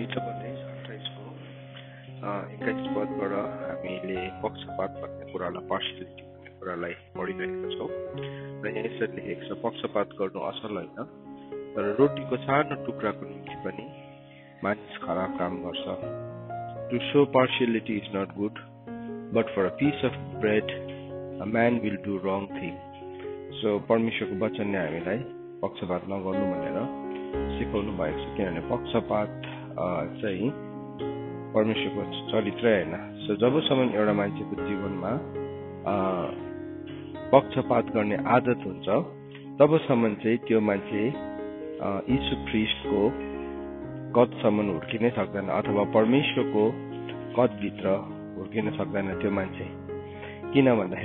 हिजोपट्टि 28 को 21 पदबाट हामीले पक्षपात भन्ने कुरालाई पार्शियलिटी भन्ने कुरालाई पढिरहेका छौँ र यहाँ यसरी लेखेको छ पक्षपात गर्नु असल होइन तर रोटीको सानो टुक्राको निम्ति पनि मानिस खराब काम गर्छ to show partiality is not good but for a piece of bread a man will do wrong thing so परमेश्वरको वचनले हामीलाई पक्षपात नगर्नु भनेर सिकाउनु भएको छ किनभने पक्षपात चाहिँ परमेश्वरको चरित्र होइन सो जबसम्म एउटा मान्छेको जीवनमा पक्षपात गर्ने आदत हुन्छ तबसम्म चाहिँ त्यो मान्छे यीशु ख्रीष्टको कदसम्म हुर्किनै सक्दैन अथवा परमेश्वरको कदभित्र हुर्किन सक्दैन त्यो मान्छे किनभने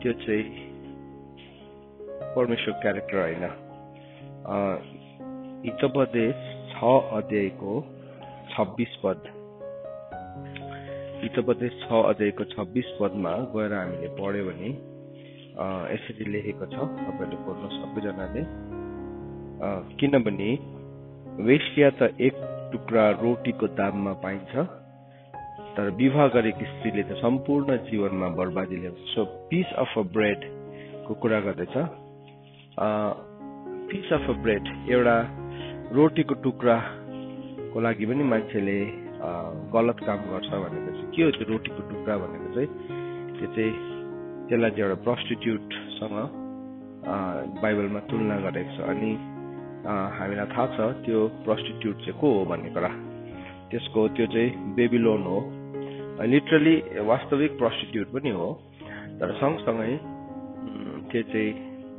त्यो चाहिँ परमेश्वर क्यारेक्टर होइन हितोपदेश 6 अध्यायको 26 पद हितोपदेश 6 अध्यायको 26 पदमा गएर हामीले पढ्यो भने यसरी लेखेको छ तपाईले पढ्नु सबैजनाले किनभने वेश्या त एक टुक्रा रोटीको दाममा पाइन्छ तर विवाह गरेको स्त्रीले त सम्पूर्ण जीवनमा बर्बादी ल्याउँछ so piece of a bread को कुरा गर्दैछ पिस अफ अ ब्रेड एउटा रोटीको टुक्राको लागि पनि मान्छेले गलत काम गर्छ भनेको चाहिँ के हो त्यो रोटीको टुक्रा भनेको चाहिँ त्यो चाहिँ त्यसलाई चाहिँ एउटा प्रस्टिट्युटसँग बाइबलमा तुलना गरेको छ अनि हामीलाई थाहा छ त्यो प्रस्टिट्युट चाहिँ को हो भन्ने कुरा त्यसको त्यो चाहिँ बेबिलोन हो लिटरली वास्तविक प्रस्टिट्युट पनि हो तर सँगसँगै त्यो चाहिँ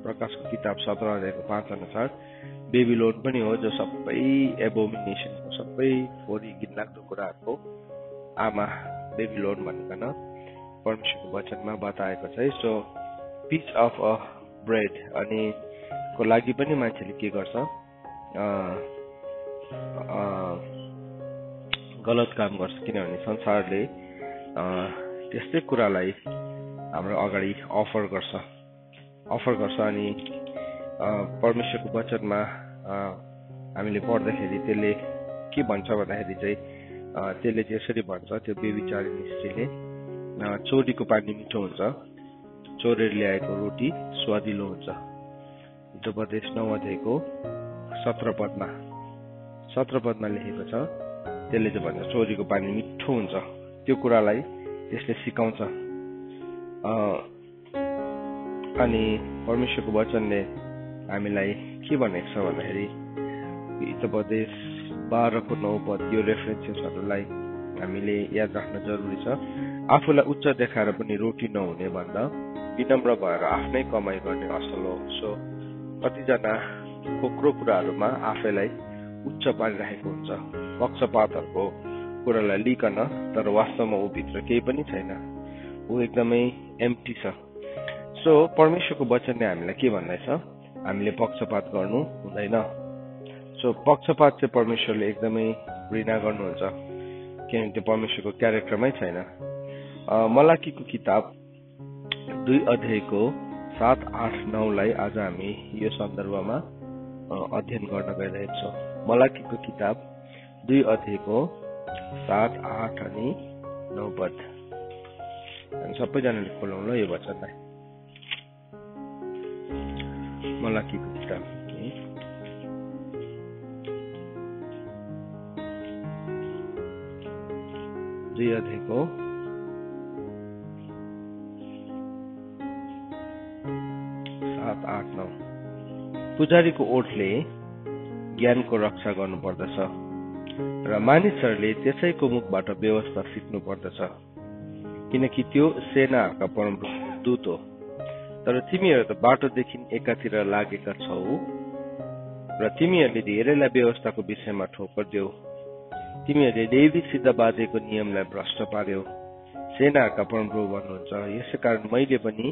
प्रकाशको किताब 17 अध्यायको 5 अनुसार बेबिलोन पनि हो जो सबै एबोमिनेसनको सबै फोरी घिनलाग्दो कुराहरूको आमा बेबिलोन भनिकन परमेश्वरको वचनमा बताएको छ so piece of a bread अनि को लागि पनि मान्छेले के गर्छ गलत काम गर्छ किनभने संसारले त्यस्तै कुरालाई हाम्रो अगाडि अफर गर्छ अनि परमेश्वरको वचनमा हामीले पढ्दाखेरि त्यसले के भन्छ भन्दाखेरि चाहिँ त्यसले चाहिँ यसरी भन्छ त्यो बेविचारिणी स्त्रीले चोरीको पानी मिठो हुन्छ चोरेर ल्याएको रोटी स्वादिलो हुन्छ हितोपदेश 9 अध्यायको 17 पदमा लेखेको छ त्यसले चाहिँ भन्छ चोरीको पानी मिठो हुन्छ त्यो कुरालाई त्यसले सिकाउँछ अनि परमेश्वरको वचनले हामीलाई के भनेको छ भन्दाखेरि हितोपदेश 12 को 9 पद यो रेफरेन्सेसहरूलाई हामीले याद राख्न जरुरी छ आफूलाई उच्च देखाएर पनि रोटी नहुने भन्दा विनम्र भएर आफ्नै कमाई गर्ने असल हो सो कतिजना खोक्रो कुराहरूमा आफैलाई उच्च पारिरहेको हुन्छ पक्षपातहरूको कुरालाई लिकन तर वास्तवमा ऊ भित्र केही पनि छैन ऊ एकदमै एम्प्टी छ सो परमेश्वरको वचनले हामीलाई के भन्दैछ हामीले पक्षपात गर्नु हुँदैन सो पक्षपात चाहिँ परमेश्वरले एकदमै घृणा गर्नुहुन्छ किनभने त्यो परमेश्वरको क्यारेक्टरमै छैन मलाकीको किताब 2 अध्यायको 7, 8, 9 लाई आज हामी यो सन्दर्भमा अध्ययन गर्न गइरहेका छौँ मलाकीको किताब 2 अध्यायको 7, 8 अनि 9 पद हामी सबैजनाले खोलौँ ल यो वचनलाई मलाकीको किताब 2 अध्यायको 7, 8, 9 पुजारीको ओठले ज्ञानको रक्षा गर्नु पर्दछ र मानिसहरूले त्यसैको मुखबाट व्यवस्था सिक्नु पर्दछ किनकि त्यो सेनाहरूका परमप्रभुको दूत हो तर तिमीहरू त बाटोदेखि एकातिर लागेका छौ र तिमीहरूले धेरैलाई व्यवस्थाको विषयमा ठोक्कर देऊ तिमीहरूले लेवीसित बाँधेको नियमलाई भ्रष्ट पार्यौ सेनाहरूका परमप्रभु भन्नुहुन्छ यसै कारण मैले पनि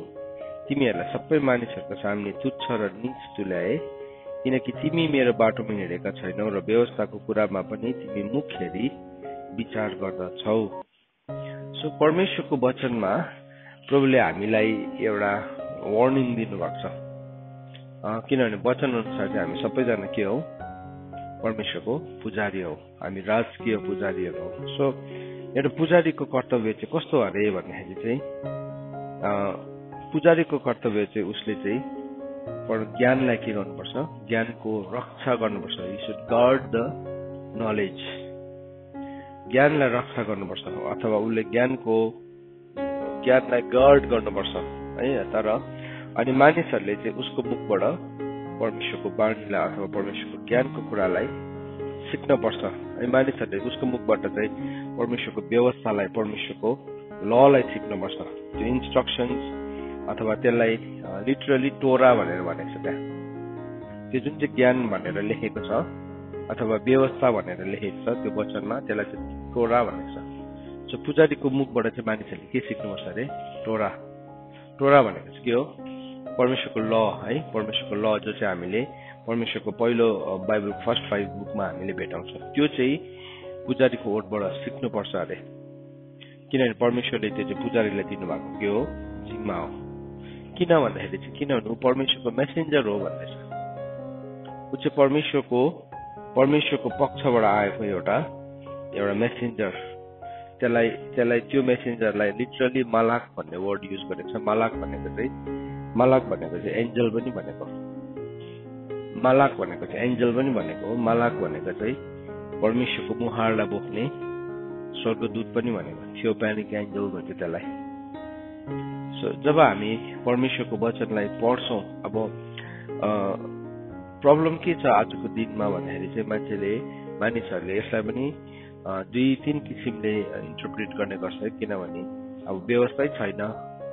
तिमीहरूलाई सबै मानिसहरूको सामने तुच्छ र नीच तुल्याए किनकि तिमी मेरो बाटोमा हिँडेका छैनौ र व्यवस्थाको कुरामा पनि तिमी मुख हेरी विचार गर्दछौ सो परमेश्वरको वचनमा प्रभुले हामीलाई एउटा वार्निङ दिनुभएको छ किनभने वचन अनुसार चाहिँ हामी सबैजना के हौ परमेश्वरको पुजारी हौ, हामी राजकीय पुजारीहरू हौ। सो एउटा पुजारीको कर्तव्य चाहिँ कस्तो अरे भन्दाखेरि चाहिँ पुजारीको कर्तव्य चाहिँ उसले चाहिँ ज्ञानलाई के गर्नुपर्छ, ज्ञानको रक्षा गर्नुपर्छ। You should guard the knowledge, ज्ञानलाई रक्षा गर्नुपर्छ अथवा उसले ज्ञानलाई गार्ड गर्नुपर्छ है। तर अनि मानिसहरूले चाहिँ उसको मुखबाट परमेश्वरको बाणीलाई अथवा परमेश्वरको ज्ञानको कुरालाई सिक्नुपर्छ है। मानिसहरूले उसको मुखबाट चाहिँ परमेश्वरको व्यवस्थालाई, परमेश्वरको ललाई सिक्नुपर्छ। त्यो इन्स्ट्रक्सन्स अथवा त्यसलाई लिटरली टोरा भनेर भनेको छ त्यहाँ। त्यो जुन चाहिँ ज्ञान भनेर लेखेको छ अथवा व्यवस्था भनेर लेखेको छ त्यो वचनमा, त्यसलाई चाहिँ टोरा भनेको छ। सो पुजारीको मुखबाट चाहिँ मानिसहरूले के सिक्नुपर्छ अरे? टोरा। टोरा भनेको चाहिँ के हो? परमेश्वरको ल है। परमेश्वरको ल जो चाहिँ हामीले परमेश्वरको पहिलो बाइबल फर्स्ट 5 बुकमा हामीले भेटाउँछौँ, त्यो चाहिँ पुजारीको ओठबाट सिक्नुपर्छ अरे। किनभने परमेश्वरले त्यो चाहिँ पुजारीलाई दिनुभएको के हो? जिम्मा हो। किन भन्दाखेरि चाहिँ किनभने ऊ परमेश्वरको मेसेन्जर हो भन्दैछ। ऊ चाहिँ परमेश्वरको पक्षबाट आएको एउटा मेसेन्जर। त्यसलाई त्यो मेसेन्जरलाई लिटरली मालाक भन्ने वर्ड युज गरेको छ। मालाक भनेको चाहिँ एन्जल पनि भनेको। मालाक भनेको चाहिँ एन्जल पनि भनेको हो। मालाक भनेको चाहिँ परमेश्वरको मुहारलाई बोक्ने स्वर्गदूत पनि भनेको। थियोप्यानिक एन्जल भन्छ त्यसलाई। सो जब हामी परमेश्वरको वचनलाई पढ्छौँ, अब प्रब्लम के छ आजको दिनमा भन्दाखेरि चाहिँ मानिसहरूले यसलाई पनि 2-3 किसिमले इन्टरप्रेट गर्ने गर्छ। किनभने अब व्यवस्थै छैन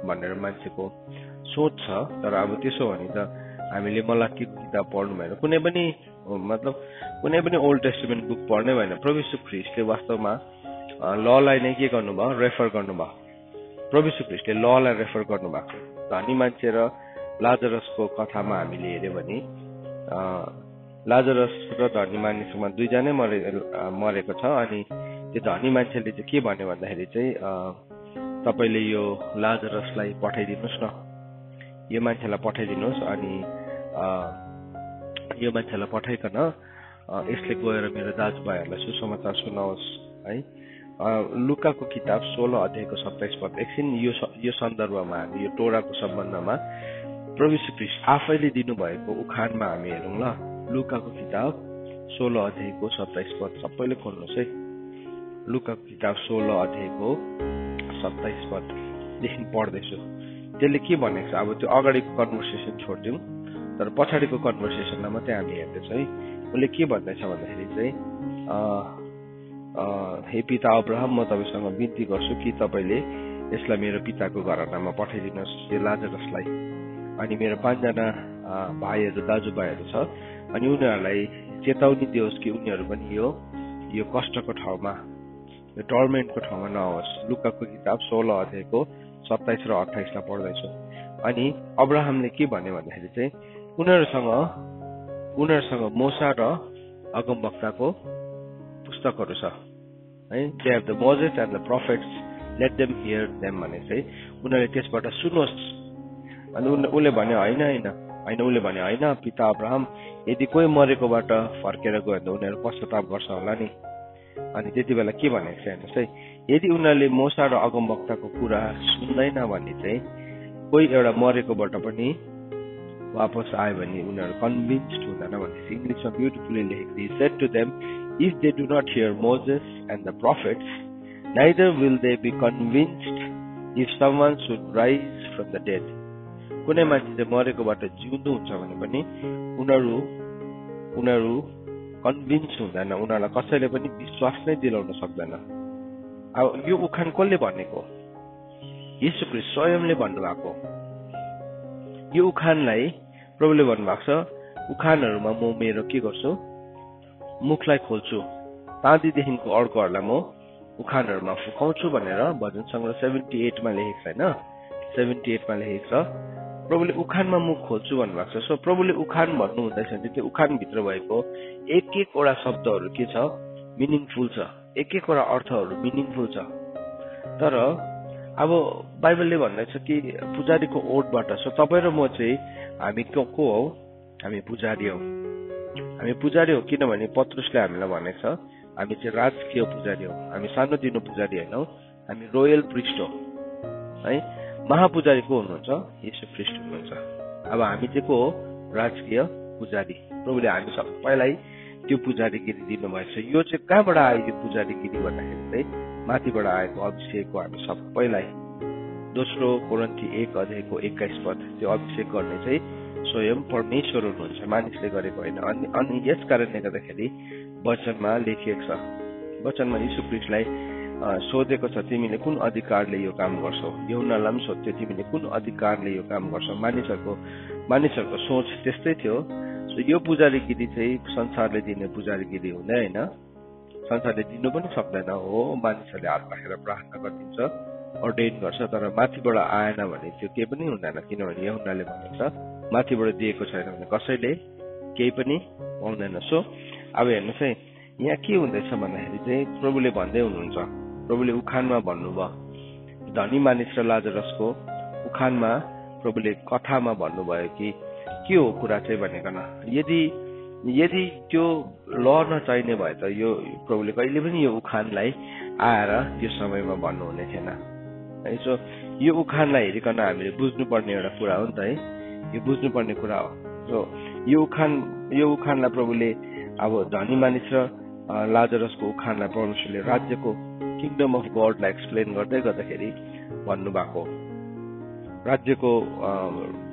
भनेर मान्छेको सोच छ। तर अब त्यसो भने त हामीले मलाकी किताब पढ्नु भएन, कुनै पनि ओल्ड टेस्टामेन्ट बुक पढ्नै भएन। प्रभु यीशु ख्रीष्टले वास्तवमा ललाई नै के गर्नुभयो? रेफर गर्नुभयो। प्रभु यीशु ख्रीष्टले ललाई रेफर गर्नुभएको। धनी मान्छे र लाजरसको कथामा हामीले हेर्यो भने लाजरस र धनी मानिसमा दुईजना मरेको छ। अनि त्यो धनी मान्छेले चाहिँ के भन्यो भन्दाखेरि चाहिँ तपाईँले यो लाजरसलाई पठाइदिनुहोस् न, यो मान्छेलाई पठाइदिनुहोस्। अनि यो मान्छेलाई पठाइकन यसले गएर मेरो दाजुभाइहरूलाई सुसमाचार सुनाओस् है। लुकाको किताब 16 अध्यायको 27 पद। एकछिन यो सन्दर्भमा हामी यो टोराको सम्बन्धमा प्रभु यीशु ख्रीष्ट आफैले दिनुभएको उखानमा हामी हेरौँ ल। लुकाको किताब 16 अध्यायको 27 पद सबैले खोल्नुहोस् है। लुकाको किताब 16 अध्यायको 27 पददेखि पढ्दैछु। त्यसले के भनेको छ? अब त्यो अगाडिको कन्भर्सेसन छोडिदिउँ, तर पछाडिको कन्भर्सेसनमा मात्रै हामी हेर्दैछौँ है। उसले के भन्दैछ भन्दाखेरि चाहिँ हे पिता अब्राहम, म तपाईँसँग बिन्ती गर्छु कि तपाईँले यसलाई मेरो पिताको घरानामा पठाइदिनुहोस्, यो लाजरसलाई। अनि मेरो 5 जना भाइहरू, दाजुभाइहरू छ, अनि उनीहरूलाई चेतावनी दियोस् कि उनीहरू पनि यो कष्टको ठाउँमा, यो टर्मेन्टको ठाउँमा नहोस्। लुकाको किताब 16 अध्यायको 27 र 28 लाई पढ्दैछु। अनि अब्राहमले के भन्यो भन्दाखेरि चाहिँ उनीहरूसँग मोसा र अगमवक्ताको पुस्तकहरू छ है। They have the Moses and the prophets, let them hear them भने चाहिँ उनीहरूले त्यसबाट सुनोस्। अनि उसले भन्यो होइन पिता अब्राहम, यदि कोही मरेकोबाट फर्केर गयो भने उनीहरू पश्चाताप गर्छ होला नि। अनि त्यति बेला के भनेको छ हेर्नुहोस् है। यदि उनीहरूले मोसा र अगमवक्ताको कुरा सुन्दैन भने चाहिँ कोही एउटा मरेकोबाट पनि वापस आयो भने उनीहरू कन्भिन्स्ड हुँदैन भनेपछि इङ्ग्लिसमा ब्युटिफुली लेखेको। He said to them, if they do not hear Moses and the prophets, neither will they be convinced if someone should rise from the dead. कुनै मान्छे चाहिँ मरेकोबाट जिउँदो हुन्छ भने पनि उनीहरू कन्भिन्स हुँदैन, उनीहरूलाई कसैले पनि विश्वास नै दिलाउन सक्दैन। अब यो उखान कसले भनेको? येशू ख्रीष्ट स्वयंले भन्नुभएको। यो उखानलाई प्रभुले भन्नुभएको छ, उखानहरूमा म मेरो के गर्छु? मुखलाई खोल्छु, ताँदीदेखिको अर्कोहरूलाई म उखानहरूमा फुकाउँछु भनेर भजन सङ्ग्रह 78 मा लेखेको छ होइन। 78 मा लेखेको छ प्रभुले उखानमा मुख खोल्छु भन्नुभएको छ। सो प्रभुले उखान भन्नु हुँदैछ भने त्यो उखानभित्र भएको एक-एकवटा शब्दहरू के छ? मिनिङफुल छ। एक-एकवटा अर्थहरू मिनिङफुल छ। तर अब बाइबलले भन्दैछ कि पुजारीको ओठबाट। सो तपाईँ र म चाहिँ हामी को हौ? हामी पुजारी हौ। हामी पुजारी हो किनभने पत्रुसले हामीलाई भनेको छ हामी चाहिँ राजकीय पुजारी हौ। हामी सानोतिनो पुजारी होइनौ, हामी रोयल प्रिस्ट हो है। महापुजारी को हुनुहुन्छ? येशू ख्रीष्ट हुनुहुन्छ। अब हामी चाहिँ को हो? राजकीय पुजारी। प्रभुले हामी सबैलाई त्यो पुजारीगिरी दिनुभएको छ। यो चाहिँ कहाँबाट आयो यो पुजारीगिरी भन्दाखेरि चाहिँ माथिबाट आएको अभिषेक हो हामी सबैलाई। दोस्रो कोरिन्थी 1:21 त्यो अभिषेक गर्ने चाहिँ स्वयं परमेश्वर हुनुहुन्छ, मानिसले गरेको होइन। अनि यस कारणले गर्दाखेरि वचनमा लेखिएको छ, वचनमा यीशु ख्रीष्टलाई सोधेको छ तिमीले कुन अधिकारले यो काम गर्छौ। यूहन्नालाई पनि सोध्थ्यो तिमीले कुन अधिकारले यो काम गर्छौ। मानिसहरूको सोच त्यस्तै थियो। सो यो पुजारीगिरी चाहिँ संसारले दिने पुजारीगिरी हुँदै होइन, संसारले दिनु पनि सक्दैन हो। मानिसहरूले हात राखेर प्रार्थना गरिदिन्छ, अर्डेन गर्छ, तर माथिबाट आएन भने त्यो केही पनि हुँदैन। किनभने यूहन्नाले भनेको छ माथिबाट दिएको छैन भने कसैले केही पनि पाउँदैन। सो अब हेर्नुहोस् है, यहाँ के हुँदैछ भन्दाखेरि चाहिँ प्रभुले भन्दै हुनुहुन्छ, प्रभुले उखानमा भन्नुभयो, धनी मानिस र लाजरसको उखानमा प्रभुले कथामा भन्नुभयो कि के हो कुरा चाहिँ भनेकन। यदि त्यो ल नचाहिने भए त यो प्रभुले कहिले पनि यो उखानलाई आएर त्यो समयमा भन्नुहुने थिएन है। सो यो उखानलाई हेरिकन हामीले बुझ्नुपर्ने एउटा कुरा हो नि त है, यो बुझ्नुपर्ने कुरा हो। सो यो उखानलाई प्रभुले अब धनी मानिस र लाजरसको उखानलाई परमेश्वरले राज्यको किङडम अफ गडलाई एक्सप्लेन गर्दै गर्दाखेरि भन्नुभएको, राज्यको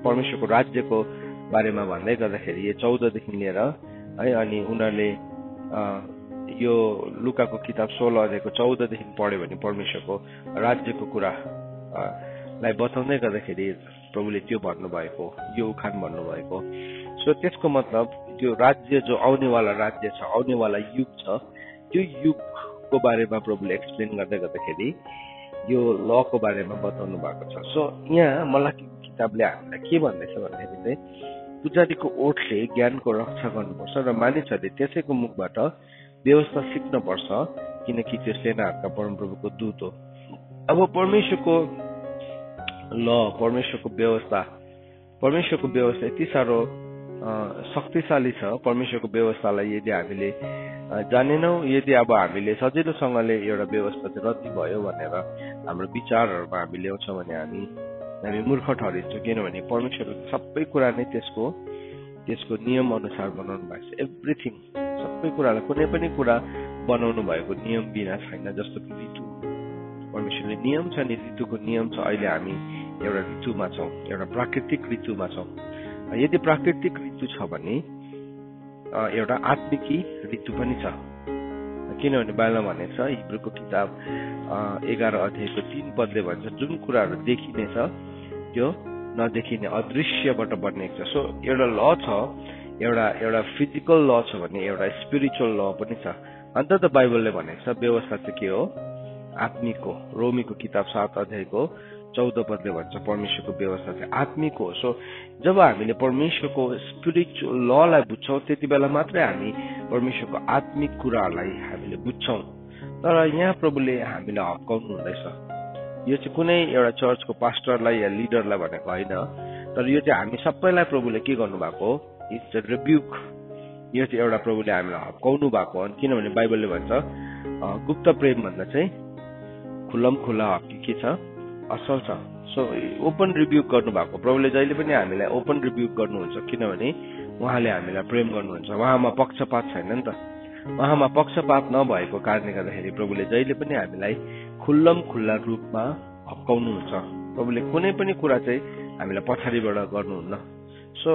परमेश्वरको राज्यको बारेमा भन्दै गर्दाखेरि यो 14 देखि लिएर है। अनि उनीहरूले यो लुकाको किताब 16:14 देखि पढ्यो भने परमेश्वरको राज्यको कुरा लाई बताउँदै गर्दाखेरि प्रभुले त्यो भन्नुभएको, यो उखान भन्नुभएको। सो त्यसको मतलब त्यो राज्य जो आउनेवाला राज्य छ, आउनेवाला युग छ, त्यो युगको बारेमा प्रभुले एक्सप्लेन गर्दै गर्दाखेरि यो लको बारेमा बताउनु भएको छ। सो यहाँ मलाई किताबले हामीलाई के भन्दैछ भन्दाखेरि चाहिँ पुजारीको ओठले ज्ञानको रक्षा गर्नुपर्छ र मानिसहरूले त्यसैको मुखबाट व्यवस्था सिक्नुपर्छ किनकि त्यो सेनाहरूका परमप्रभुको दूत हो। अब परमेश्वरको ल, परमेश्वरको व्यवस्था यति साह्रो शक्तिशाली छ। परमेश्वरको व्यवस्थालाई यदि हामीले जानेनौँ, यदि अब हामीले सजिलोसँगले एउटा व्यवस्था चाहिँ रद्दी भयो भनेर हाम्रो विचारहरूमा हामी ल्याउँछौँ भने हामी मूर्ख ठहरिन्छौँ। किनभने परमेश्वरको सबै कुरा नै त्यसको नियम अनुसार बनाउनु भएको छ। एभ्रिथिङ, सबै कुरालाई, कुनै पनि कुरा बनाउनु भएको नियम बिना छैन। जस्तो कि ऋतु, परमेश्वरले नियम छ नि, ऋतुको नियम छ। अहिले हामी एउटा ऋतुमा छौँ, एउटा प्राकृतिक ऋतुमा छौँ। यदि प्राकृतिक ऋतु छ भने एउटा आत्मिकी ऋतु पनि छ। किनभने बाइबलमा भनेको छ हिब्रूको किताब 11:3 भन्छ जुन कुराहरू देखिने छ त्यो नदेखिने अदृश्यबाट बनेको छ। सो एउटा ल छ, एउटा फिजिकल ल छ भने एउटा स्पिरिचुअल ल पनि छ। अन्त त बाइबलले भनेको छ व्यवस्था चाहिँ के हो? आत्मिक हो। रोमीको किताब 7:14 भन्छ परमेश्वरको व्यवस्था चाहिँ आत्मिक हो। सो जब हामीले परमेश्वरको स्पिरिचुअल ललाई बुझ्छौँ त्यति बेला मात्रै हामी परमेश्वरको आत्मिक कुराहरूलाई हामीले बुझ्छौँ। तर यहाँ प्रभुले हामीलाई हप्काउनु हुँदैछ। यो चाहिँ कुनै एउटा चर्चको पास्टरलाई या लिडरलाई भनेको होइन, तर यो चाहिँ हामी सबैलाई प्रभुले के गर्नुभएको हो? It's a rebuke. यो चाहिँ एउटा प्रभुले हामीलाई हप्काउनु भएको हो। किनभने बाइबलले भन्छ गुप्त प्रेम भन्दा चाहिँ खुल्लम खुल्ला हप्की के छ? असल छ। सो ओपन रिब्युक गर्नुभएको प्रभुले जहिले पनि हामीलाई ओपन रिब्युक गर्नुहुन्छ। किनभने उहाँले हामीलाई प्रेम गर्नुहुन्छ। उहाँमा पक्षपात छैन नि त। उहाँमा पक्षपात नभएको कारणले गर्दाखेरि प्रभुले जहिले पनि हामीलाई खुल्लम खुल्ला रूपमा हप्काउनुहुन्छ। प्रभुले कुनै पनि कुरा चाहिँ हामीलाई पछाडिबाट गर्नुहुन्न। सो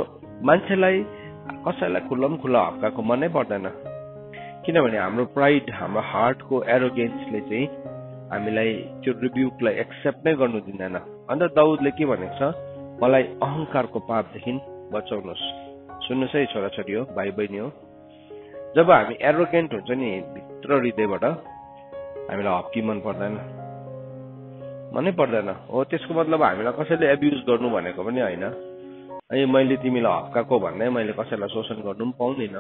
मान्छेलाई कसैलाई खुल्लम खुल्ला हप्काएको मनै पर्दैन। किनभने हाम्रो प्राइड, हाम्रो हार्टको एरोगेन्सले चाहिँ हामीलाई त्यो रिब्युकलाई एक्सेप्ट नै गर्नु दिँदैन। अन्त दाउदले के भनेको छ? मलाई अहंकारको पापदेखि बचाउनुहोस्। सुन्नुहोस् है छोराछोरी हो, भाइ बहिनी हो, जब हामी एरोगेन्ट हुन्छ नि भित्र हृदयबाट हामीलाई हप्की मनै पर्दैन हो। त्यसको मतलब हामीलाई कसैले एब्युज गर्नु भनेको पनि होइन। मैले तिमीलाई हप्काएको भन्दै मैले कसैलाई शोषण गर्नु पनि पाउँदिन।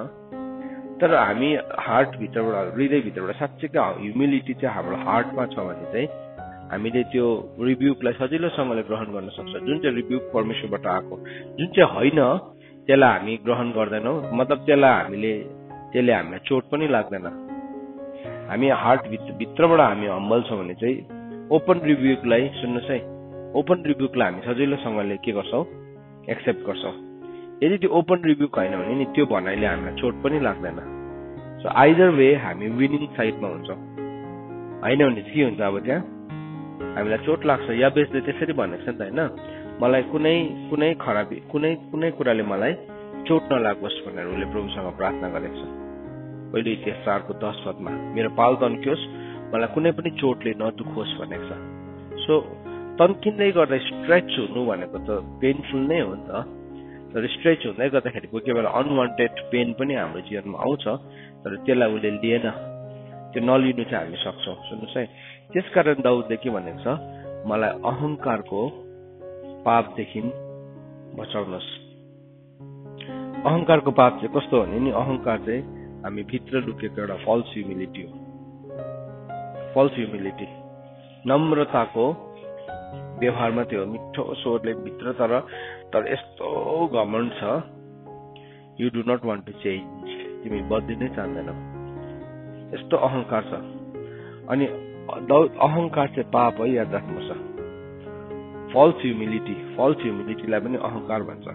तर हामी हार्टभित्रबाट, हृदयभित्रबाट साँच्चैकै ह्युमिलिटी चाहिँ हाम्रो हार्टमा छ भने चाहिँ हामीले त्यो रिब्युकलाई सजिलोसँगले ग्रहण गर्न सक्छ। जुन चाहिँ रिब्युक परमेश्वरबाट आएको, जुन चाहिँ होइन त्यसलाई हामी ग्रहण गर्दैनौँ, मतलब त्यसले हामीलाई चोट पनि लाग्दैन। हामी हार्ट भित्रबाट हामी हम्बल छौँ भने चाहिँ ओपन रिभ्यूलाई सुन्नुहोस् है, ओपन रिभ्यूलाई हामी सजिलोसँगले के गर्छौँ, एक्सेप्ट गर्छौँ। यदि त्यो ओपन रिभ्यू होइन भने नि त्यो भनाइले हामीलाई चोट पनि लाग्दैन। सो आइदर वे हामी विनिङ साइडमा हुन्छौँ। होइन भने के हुन्छ, अब त्यहाँ हामीलाई चोट लाग्छ। या बेचले त्यसरी भनेको छ नि त होइन, मलाई कुनै खराबी कुनै कुराले मलाई चोट नलागोस् भनेर उसले प्रभुसँग प्रार्थना गरेको छ। पहिलो इतिहास 4 को 10 पदमा मेरो पाल तन्कियोस्, मलाई कुनै पनि चोटले नदुखोस् भनेको छ। सो तन्किँदै गर्दा स्ट्रेच हुनु भनेको त पेनफुल नै हो नि त। तर स्ट्रेच हुँदै गर्दाखेरि कोही बेला अनवान्टेड पेन पनि हाम्रो जीवनमा आउँछ, तर त्यसलाई उसले लिएन। त्यो नलिनु चाहिँ हामी सक्छौँ। सुन्नुहोस् है, त्यसकारण दाउदले के भनेको छ, मलाई अहङ्कारको पापदेखि बचाउनुहोस्। अहङ्कारको पाप चाहिँ कस्तो हो नि, अहङ्कार चाहिँ हामी भित्र लुकेको एउटा फल्स ह्युमिलिटी हो। फल्स ह्युमिलिटी नम्रताको व्यवहारमा त्यो मिठो स्वरले भित्र, तर यस्तो घमण्ड छ, you do not want to change, तिमी बदलिनै चाहँदैनौ, यस्तो अहङ्कार छ। अनि अहङ्कार चाहिँ पाप है, याद राख्नुपर्छ। फल्स ह्युमिलिटीलाई पनि अहङ्कार भन्छ,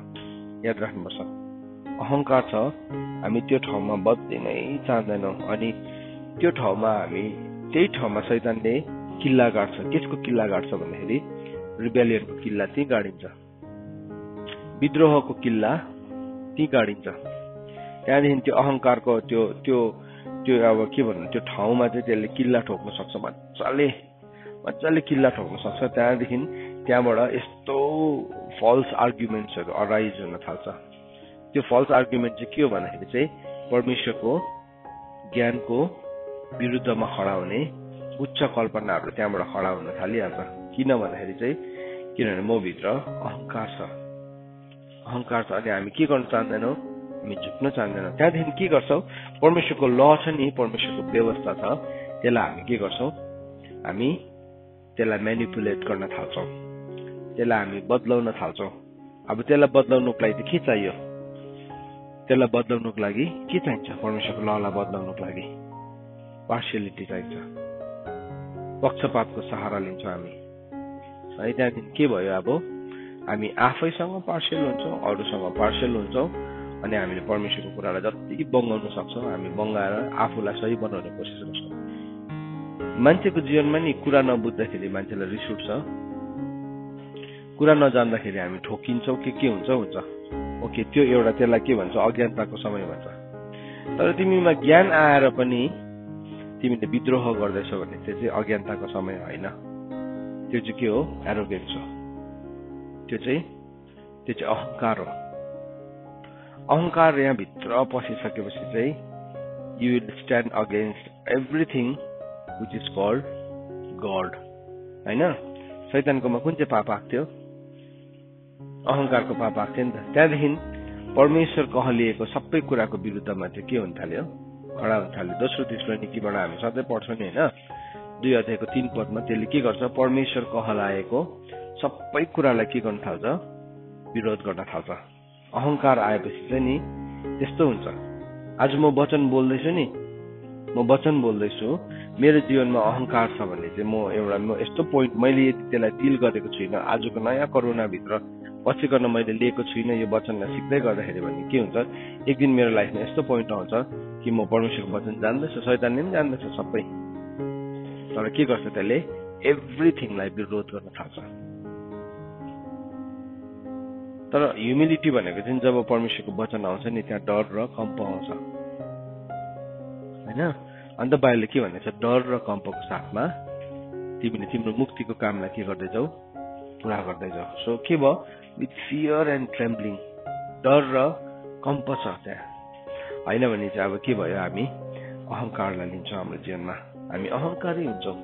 याद राख्नुपर्छ। अहङ्कार छ, हामी त्यो ठाउँमा बदलिनै चाहँदैनौँ। अनि त्यो ठाउँमा त्यही ठाउँमा शैतानले किल्ला गाड्छ। केसको किल्ला गाड्छ भन्दाखेरि रिबेलियनको किल्ला त्यही गाडिन्छ, विद्रोहको किल्ला त्यही गाडिन्छ। त्यहाँदेखि त्यो अहङ्कारको त्यो अब के भन्नु, त्यो ठाउँमा चाहिँ त्यसले किल्ला ठोक्न सक्छ, मजाले किल्ला ठोक्न सक्छ। त्यहाँबाट यस्तो फल्स आर्ग्युमेन्ट्सहरू अराइज हुन थाल्छ। त्यो फल्स आर्ग्युमेन्ट चाहिँ के हो भन्दाखेरि चाहिँ परमेश्वरको ज्ञानको विरुद्धमा खडा हुने उच्च कल्पनाहरू त्यहाँबाट खडा हुन थालिहाल्छ। किन भन्दाखेरि चाहिँ किनभने म भित्र अहङ्कार छ अनि हामी के गर्न चाहँदैनौँ, हामी झुक्न चाहँदैनौँ। त्यहाँदेखि के गर्छौँ, परमेश्वरको ल छ नि, परमेश्वरको व्यवस्था छ, त्यसलाई हामी के गर्छौँ, हामी त्यसलाई म्यानिपुलेट गर्न थाल्छौँ, त्यसलाई हामी बदलाउन थाल्छौँ। अब त्यसलाई बदलाउनुको लागि के चाहियो, त्यसलाई बदलाउनुको लागि के चाहिन्छ, परमेश्वरको ललाई बदलाउनुको लागि पार्सियलिटी चाहिन्छ, पक्षपातको सहारा लिन्छौँ हामी है। त्यहाँदेखि के भयो, अब हामी आफैसँग पार्सियल हुन्छौँ, अरूसँग पार्सियल हुन्छौँ, अनि हामीले परमेश्वरको कुरालाई जति बङ्गाउन सक्छौँ हामी बङ्गाएर आफूलाई सही बनाउने कोसिस गर्छौँ। मान्छेको जीवनमा नि कुरा नबुझ्दाखेरि मान्छेलाई रिस उठ्छ, कुरा नजान्दाखेरि हामी ठोकिन्छौँ, के हुन्छ ओके, त्यो एउटा त्यसलाई के भन्छ, अज्ञानताको समय भन्छ। तर तिमीमा ज्ञान आएर पनि तिमीले विद्रोह गर्दैछौ भने त्यो चाहिँ अज्ञानताको समय होइन, त्यो चाहिँ के हो, एरोगेन्स हो, त्यो चाहिँ अहङ्कार हो। अहङ्कार यहाँ भित्र पसिसकेपछि चाहिँ you will stand against everything which is called God, होइन। शैतानकोमा कुन चाहिँ पाप आएको थियो, अहङ्कारको पाप आएको थियो नि त। त्यहाँदेखि परमेश्वर कहलिएको सबै कुराको विरुद्धमा चाहिँ के हुन थाल्यो, खडा हुन थाल्यो। दोस्रो तेस्सलोनिकीबाट हामी सधैँ पढ्छौँ नि होइन, 2 अध्यायको 3 पदमा त्यसले के गर्छ, परमेश्वर कहलाएको सबै कुरालाई के गर्न थाल्छ, विरोध गर्न थाल्छ। अहङ्कार आएपछि चाहिँ नि त्यस्तो हुन्छ। आज म वचन बोल्दैछु, मेरो जीवनमा अहङ्कार छ भने चाहिँ म यस्तो पोइन्ट मैले त्यसलाई डिल गरेको छुइनँ, आजको नयाँ कोरोनाभित्र पछिकन मैले लिएको छुइनँ यो वचनलाई सिक्दै गर्दाखेरि भने के हुन्छ, एक दिन मेरो लाइफमा यस्तो पोइन्ट आउँछ कि म परमेश्वरको वचन जान्दैछु, शैतानले पनि जान्दैछ सबै, तर के गर्छ, त्यसले एभ्रिथिङलाई विरोध गर्न थाल्छ। तर ह्युमिलिटी भनेको चाहिँ जब परमेश्वरको वचन आउँछ नि त्यहाँ डर र कम्प आउँछ, होइन। अन्त बाइबलले के भनेको छ, डर र कम्पको साथमा तिमीले तिम्रो मुक्तिको कामलाई के गर्दै जाऊ, पुरा गर्दै जाऊ। सो के भयो, विथ फियर एन्ड ट्रेम्बलिङ, डर र कम्प छ त्यहाँ, होइन भने चाहिँ अब के भयो, हामी अहङ्कारलाई लिन्छौँ हाम्रो जीवनमा, हामी अहङ्कारी हुन्छौँ।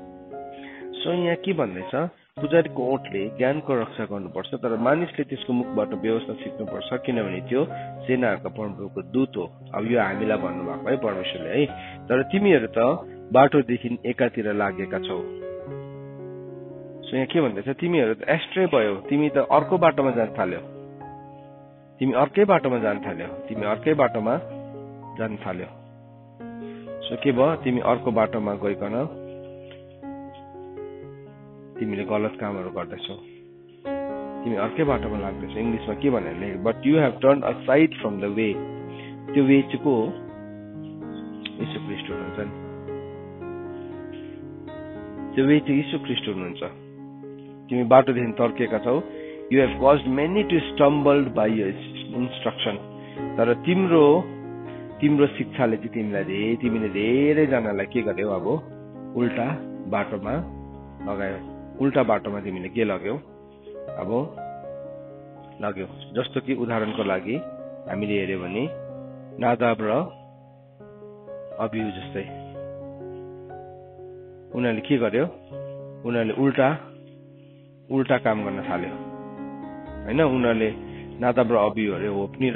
सो यहाँ के भन्दैछ, पुजारीको ओठले ज्ञानको रक्षा गर्नुपर्छ, तर मानिसले त्यसको मुखबाट व्यवस्था सिक्नुपर्छ, किनभने त्यो सेनाहरूको परमप्रभुको दूत हो। अब यो हामीलाई भन्नुभएको है परमेश्वरले है। तर तिमीहरू त बाटोदेखि एकातिर लागेका छौ। सो यहाँ के भन्दैछ, तिमीहरू त एस्ट्रे भयो, तिमी त अर्को बाटोमा जान थाल्यौ, तिमी अर्कै बाटोमा जान थाल्यौ, सो के भयो, तिमी अर्को बाटोमा गइकन तिमीले गलत कामहरू गर्दैछौ, तिमी अर्कै बाटोमा लाग्दैछौ। इङ्ग्लिसमा के भनेर लेख, but you have turn aside from the way. त्यो वे चाहिँ को हो? यीशु ख्रीष्ट हुनुहुन्छ नि। त्यो वे चाहिँ यीशु ख्रीष्ट हुनुहुन्छ। तिमी बाटोदेखि तर्केका छौ। You have caused many to stumbled by your instruction. तर तिम्रो शिक्षाले चाहिँ तिमीले धेरैजनालाई के गर्यौ? अब उल्टा बाटोमा लगायौ। उल्टा बाटोमा तिमीले के लग्यौ? अब लग्यौ। जस्तो कि उदाहरणको लागि हामीले हेर्यो भने नादाब र अबिहु जस्तै उनीहरूले के गर्यो? उनीहरूले उल्टा काम गर्न थाल्यो हैन। उनीहरूले नादाब र अबिहु अरे होप्नी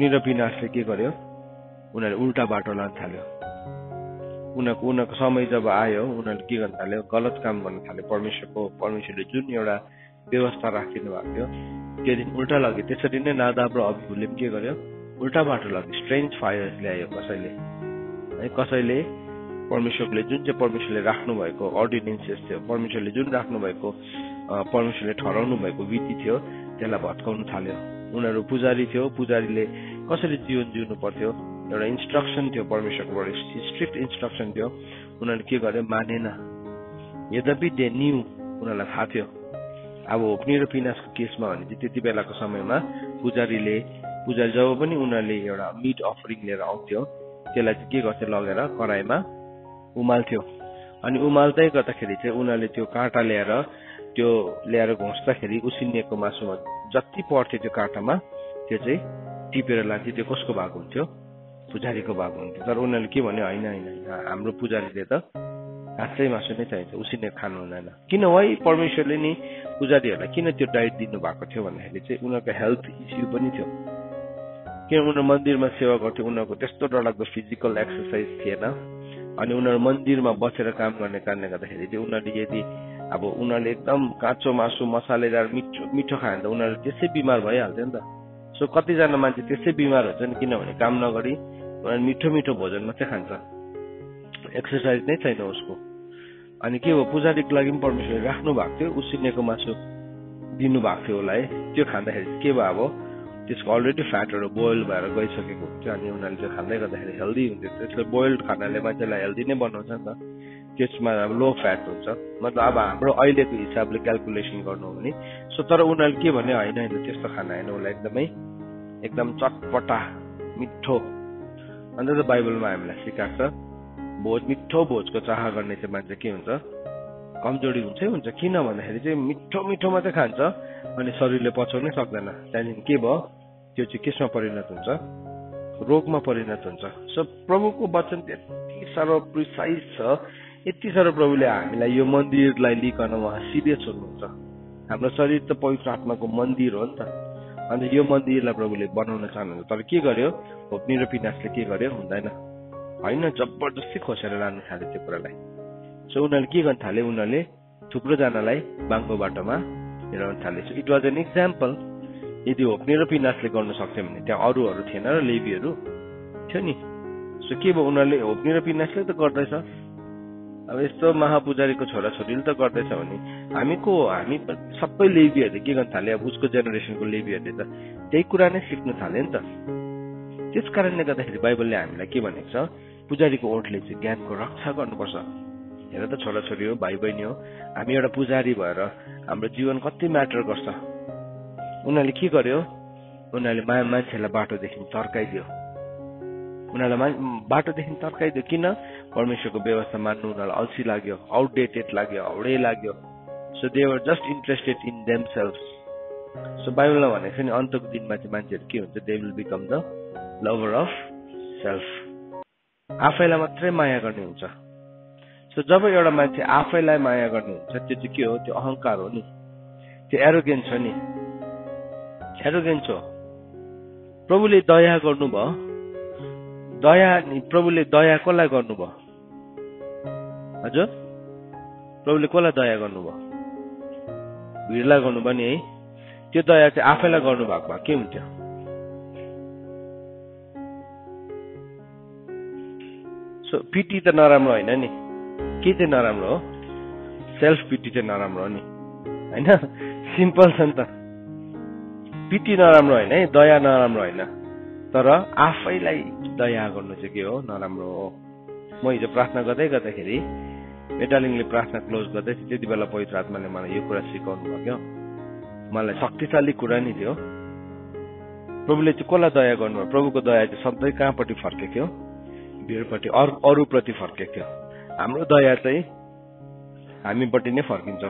र पिनासले के गर्यो? उनीहरूले उल्टा बाटो लान थाल्यो। उनीहरूको समय जब आयो, उनीहरूले के गर्न थाल्यो? गलत काम गर्न थाल्यो। परमेश्वरले जुन एउटा व्यवस्था राखिदिनु भएको थियो त्यो दिन उल्टा लग्यो। त्यसरी नै नादाब र अबिहुले पनि के गर्यो? उल्टा बाटो लग्यो। स्ट्रेन्ज फायर ल्यायो कसैले परमेश्वरले जुन चाहिँ परमेश्वरले राख्नु भएको अर्डिनेन्सेस थियो, परमेश्वरले जुन राख्नु भएको परमेश्वरले ठहराउनु भएको विधि थियो त्यसलाई भत्काउन थाल्यो। उनीहरू पुजारी थियो, पुजारीले कसरी जीवन जिउनु पर्थ्यो एउटा इन्स्ट्रक्सन थियो परमेश्वरबाट, स्ट्रिक्ट इन्स्ट्रक्सन थियो। उनीहरूले के गर्यो? मानेन। यद्यपि दे न्यू, उनीहरूलाई थाहा थियो। अब होप्नी र पिनासको केसमा भने चाहिँ त्यति बेलाको समयमा पुजारी जब पनि उनीहरूले एउटा मिट अफरिङ लिएर आउँथ्यो त्यसलाई चाहिँ के गर्थ्यो? लगेर कराईमा उमाल्थ्यो। अनि उमाल्दै गर्दाखेरि चाहिँ उनीहरूले त्यो काँटा ल्याएर घोस्दाखेरि उसिनिएको मासुमा जति पर्थ्यो त्यो काँटामा त्यो चाहिँ टिपेर लान्थ्यो। त्यो कसको भाग हुन्थ्यो? पुजारीको भाग हुन्थ्यो। तर उनीहरूले के भन्यो? होइन, हाम्रो पुजारीले त काँचै मासु नै चाहिन्छ, उसिनेको खानु हुँदैन। किन है परमेश्वरले नि पुजारीहरूलाई किन त्यो डाइट दिनु भएको थियो भन्दाखेरि चाहिँ उनीहरूको हेल्थ इस्यु पनि थियो। किन उनीहरू मन्दिरमा सेवा गर्थ्यो, उनीहरूको त्यस्तो डरलाग्दो फिजिकल एक्सर्साइज थिएन। अनि उनीहरू मन्दिरमा बसेर काम गर्ने कारणले गर्दाखेरि चाहिँ उनीहरूले एकदम काँचो मासु मसालेदार मिठो खायो भने त उनीहरू त्यसै बिमार भइहाल्थ्यो नि त। सो कतिजना मान्छे त्यसै बिमार हुन्छ नि, किनभने काम नगरी उनीहरू मिठो भोजन मात्रै खान्छ, एक्सर्साइज नै छैन उसको। अनि के हो? पुजारीको लागि पनि परमेश्वरले राख्नु भएको थियो, उसिनेको मासु दिनुभएको थियो उसलाई। त्यो खाँदाखेरि के भयो? अब त्यसको अलरेडी फ्याटहरू बोइल भएर गइसकेको हुन्छ। अनि उनीहरूले त्यो खाँदै गर्दाखेरि हेल्दी हुन्थ्यो। त्यसले बोइल्ड खानाले मान्छेलाई हेल्दी नै बनाउँछ नि त। त्यसमा अब लो फ्याट हुन्छ, मतलब अब हाम्रो अहिलेको हिसाबले क्यालकुलेसन गर्नु हो भने। सो तर उनीहरूले के भने? होइन, त्यस्तो खाना होइन, उसलाई एकदम चटपटा मिठो। अन्त त बाइबलमा हामीलाई सिकाएको छ मिठो भोजको चाह गर्ने चाहिँ मान्छे के हुन्छ? कमजोरी हुन्छ। किन भन्दाखेरि चाहिँ मिठो मात्रै खान्छ अनि शरीरले पचाउनै सक्दैन। त्यहाँदेखि के भयो? त्यो चाहिँ केसमा परिणत हुन्छ? रोगमा परिणत हुन्छ। सो प्रभुको वचन यति साह्रो प्रिसाइज छ, यति साह्रो प्रभुले हामीलाई यो मन्दिरलाई लिकन उहाँ सिरियस हुनुहुन्छ। हाम्रो शरीर त पवित्र आत्माको मन्दिर हो नि त। अन्त यो मन्दिरलाई प्रभुले बनाउन चाहनुहुन्छ। तर के गर्यो? होप्नी र पिनासले के गर्यो? हुँदैन, होइन, जबरजस्ती खोसेर लानु थाल्यो त्यो कुरालाई। सो उनीहरूले के गर्न थाले? उनीहरूले थुप्रोजनालाई बाङ्गो बाटोमा हिँडाउन थाले। So it was an example. यदि होप्नी र पिनासले गर्न सक्थ्यो भने त्यहाँ अरूहरू थिएन र लेवीहरू थियो नि। सो के भयो? उनीहरूले होप्नी र पिनासले त गर्दैछ। अब यस्तो महापुजारीको छोराछोरीले त गर्दैछ भने हामी सबै लेवीहरूले के गर्न थाले? अब उसको जेनेरेसनको लेवीहरूले त त्यही कुरा नै सिक्नु थाले नि त। त्यस कारणले गर्दाखेरि बाइबलले हामीलाई के भनेको छ? पुजारीको ओठले चाहिँ ज्ञानको रक्षा गर्नुपर्छ। हेर त छोराछोरी हो, भाइ बहिनी हो, हामी एउटा पुजारी भएर हाम्रो जीवन कति म्याटर गर्छ। उनीहरूले के गर्यो? उनीहरूले मान्छेलाई बाटोदेखि तर्काइदियो। किन? परमेश्वरको व्यवस्था मान्नु उनीहरूलाई अल्छी लाग्यो, आउटडेटेड लाग्यो, हाउडे लाग्यो। So they were just interested in themselves. So बाइबलमा भनेको छ नि अन्तको दिनमा चाहिँ मान्छेहरू के हुन्छ? They will become the lover of self. आफैलाई मात्रै माया गर्ने हुन्छ। सो जब एउटा मान्छे आफैलाई माया गर्ने हुन्छ त्यो चाहिँ के हो? त्यो अहंकार हो नि, त्यो एरोगेन्स हो नि, एरोगेन्स हो। प्रभुले दया गर्नुभयो, प्रभुले दया कसलाई गर्नुभयो? हजुर, प्रभुले कसलाई दया गर्नुभयो? भिडलाई गर्नुभयो नि है। त्यो दया चाहिँ आफैलाई गर्नु भएको भए के हुन्थ्यो? सो पिटी त नराम्रो होइन नि। के चाहिँ नराम्रो हो? सेल्फ पिटी चाहिँ नराम्रो हो नि, होइन? सिम्पल छ नि त। पिटी नराम्रो होइन है, दया नराम्रो होइन, तर आफैलाई दया गर्नु चाहिँ के हो? नराम्रो हो। म हिजो प्रार्थना गर्दाखेरि मेटालिङले प्रार्थना क्लोज गर्दै थियो, त्यति बेला पवित्र आत्माले मलाई यो कुरा सिकाउनु भयो क्या। मलाई शक्तिशाली कुरा नि थियो। प्रभुले चाहिँ कसलाई दया गर्नुभयो? प्रभुको दया चाहिँ सधैँ कहाँपट्टि फर्केको थियो? भिडपट्टि, अरूप्रति फर्केको थियो। हाम्रो दया चाहिँ हामीपट्टि नै फर्किन्छ,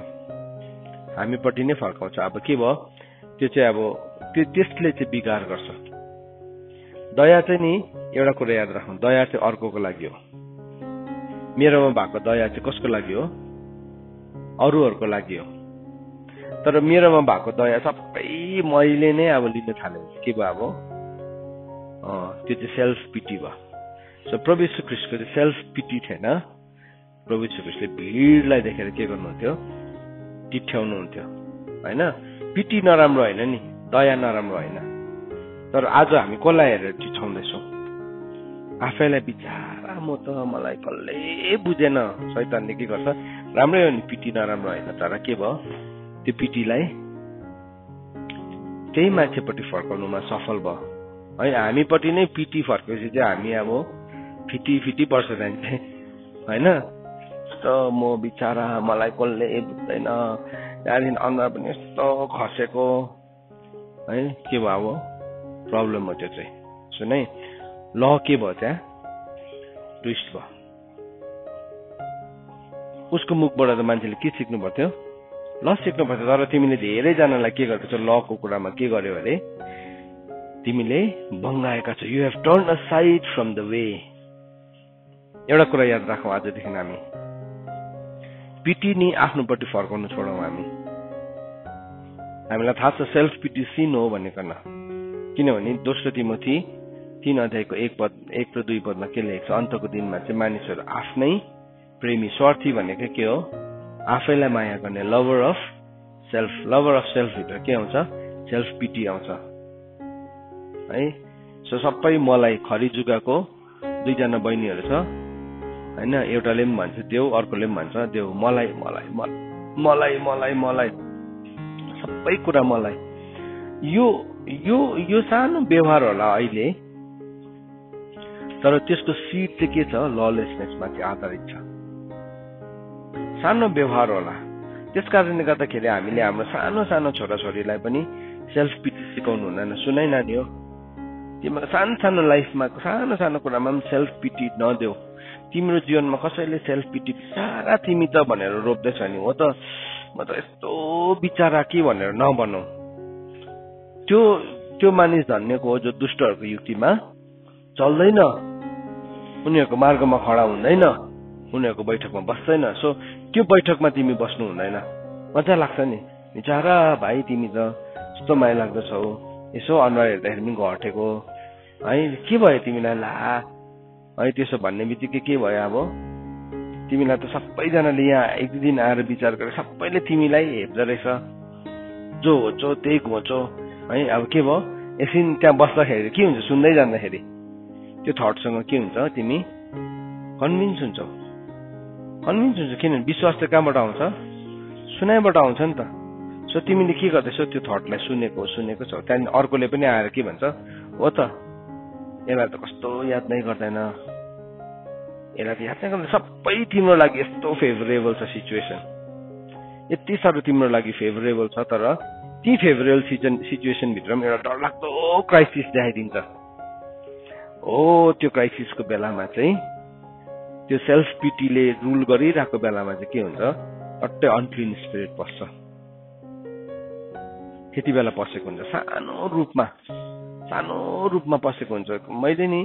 हामीपट्टि नै फर्काउँछ। अब के भयो? त्यो चाहिँ अब त्यसले चाहिँ बिगार गर्छ। दया चाहिँ नि एउटा कुरा याद राख्नु, दया चाहिँ अर्कोको लागि हो। मेरोमा भएको दया चाहिँ कसको लागि हो? अरूहरूको लागि हो। तर मेरोमा भएको दया सबै मैले नै अब लिन थालेँ, के भयो अब? त्यो चाहिँ सेल्फ पिटी भयो। सो प्रभु यीशु ख्रीष्टको चाहिँ सेल्फ पिटी थिएन। प्रभु यीशु ख्रीष्टले भिडलाई देखेर के गर्नुहुन्थ्यो? टिठ्याउनुहुन्थ्यो, होइन? पिटी नराम्रो होइन नि, दया नराम्रो होइन, तर आज हामी कसलाई हेरेर टिठाउँदैछौँ? आफैलाई बिचारा म त मलाई कसले बुझेन। शैतानले के गर्छ? राम्रै हो नि, पिटी नराम्रो होइन, तर के भयो? त्यो पिटीलाई त्यही मान्छेपट्टि फर्काउनुमा सफल भयो है। हामीपट्टि नै पिटी फर्केपछि चाहिँ हामी अब फिटी पर्छ जान्छ, होइन? यस्तो म बिचारा मलाई कसले बुझ्दैन, त्यहाँदेखि अनुहार पनि यस्तो खसेको है। के भयो अब? प्रब्लम हो त्यो चाहिँ। सुन है, ल के भयो त्यहाँ? ट्विस्ट भयो। उसको मुखबाट त मान्छेले के सिक्नु पर्थ्यो? ल सिक्नु पर्थ्यो। तर तिमीले धेरैजनालाई के गर्दैछौ? लको कुरामा के गर्यो अरे? तिमीले भङ्गाएका छौ। You have turn aside from the way. एउटा कुरा याद राखौँ आजदेखि हामी, पिटी नि आफ्नोपट्टि फर्काउनु छोडौँ। हामीलाई थाहा छ सेल्फ पिटी सिन हो भनेकन, किनभने दोस्रो तिमोथी 3 अध्यायको 1 र 2 पदमा के लेखेको छ? अन्तको दिनमा चाहिँ मानिसहरू आफ्नै प्रेमी, स्वार्थी भनेको के हो? आफैलाई माया गर्ने, लभर अफ सेल्फ भित्र के आउँछ? सेल्फ पिटी आउँछ है। सो सबै मलाई खरी जुगाको 2 जना बहिनीहरू छ, होइन? एउटाले पनि भन्छ देऊ, अर्कोले पनि भन्छ देऊ। मलाई मलाई मलाई मलाई मलाई सबै कुरा मलाई। यो यो यो सानो व्यवहार होला अहिले, तर त्यसको सिड चाहिँ के छ? ललेसनेसमाथि आधारित छ। सानो व्यवहार होला। त्यस कारणले गर्दाखेरि हामीले हाम्रो सानो सानो छोराछोरीलाई पनि सेल्फ पिटी सिकाउनु हुँदैन। सुनाइ नानी हो, तिम्रो सानो लाइफमा सानो सानो कुरामा पनि सेल्फ पिटी नदेऊ। तिम्रो जीवनमा कसैले सेल्फ पिटी बिचारा तिमी त भनेर रोप्दैछ नि, हो त म त यस्तो बिचारा के भनेर नभनौ। त्यो मानिस धन्यको हो जो दुष्टहरूको युक्तिमा चल्दैन, उनीहरूको मार्गमा खडा हुँदैन, उनीहरूको बैठकमा बस्दैन। सो त्यो बैठकमा तिमी बस्नु हुँदैन। मजा लाग्छ नि, बिचारा भाइ तिमी त यस्तो माया लाग्दछौ, यसो अनुहार हेर्दाखेरि पनि घटेको है, के भयो तिमीलाई? ला है त्यसो भन्ने बित्तिकै के भयो? अब तिमीलाई त सबैजनाले यहाँ एक दिन आएर विचार गरे, सबैले तिमीलाई हेप्दो रहेछ, जो होचो त्यही घोचो है। अब के भयो? एकछिन त्यहाँ बस्दाखेरि के हुन्छ? सुन्दै जाँदाखेरि त्यो थटसँग के हुन्छ? तिमी कन्भिन्स हुन्छौ। किनभने विश्वास चाहिँ कहाँबाट आउँछ? सुनाइबाट आउँछ नि त। सो तिमीले के गर्दैछौ? त्यो थटलाई सुनेको छौ। त्यहाँदेखि अर्कोले पनि आएर के भन्छ? हो त यसलाई त कस्तो याद नै गर्दैन, यसलाई त याद नै गर्दैन। सबै तिम्रो लागि यस्तो फेभरेबल छ सिचुएसन, यति साह्रो तिम्रो लागि फेभरेबल छ, तर ती फेभरेबल सिचुएसन भित्र पनि एउटा डरलाग्दो क्राइसिस देखाइदिन्छ। हो त्यो क्राइसिसको बेलामा चाहिँ त्यो सेल्फ पिटीले रुल गरिरहेको बेलामा चाहिँ के हुन्छ? अट्टै अनक्लिन स्पिरिट पस्छ। त्यति बेला पसेको हुन्छ, सानो रूपमा पसेको हुन्छ। मैले नि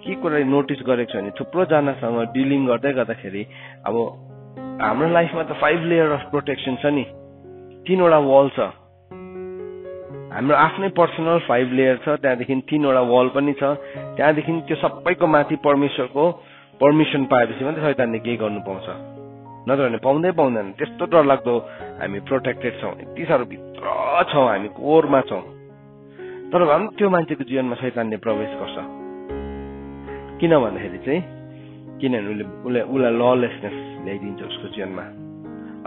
के कुरा नोटिस गरेको छु भने थुप्रो जनासँग डिलिङ गर्दै गर्दाखेरि अब हाम्रो लाइफमा त 5 लेयर अफ प्रोटेक्सन छ नि, 3 वटा वाल छ। हाम्रो आफ्नै पर्सनल 5 लेयर छ, त्यहाँदेखि 3 वटा वाल पनि छ, त्यहाँदेखि त्यो सबैको माथि परमेश्वरको पर्मिसन पाएपछि मात्रै शैतानले केही गर्नु पाउँछ, नत्र भने पाउँदैन। त्यस्तो डरलाग्दो हामी प्रोटेक्टेड छौँ, यति साह्रो भित्र छौँ, हामी कोरमा छौँ। तर भए पनि त्यो मान्छेको जीवनमा शैतानले प्रवेश गर्छ। किन भन्दाखेरि चाहिँ किनभने उसलाई ललेसनेस ल्याइदिन्छ उसको जीवनमा।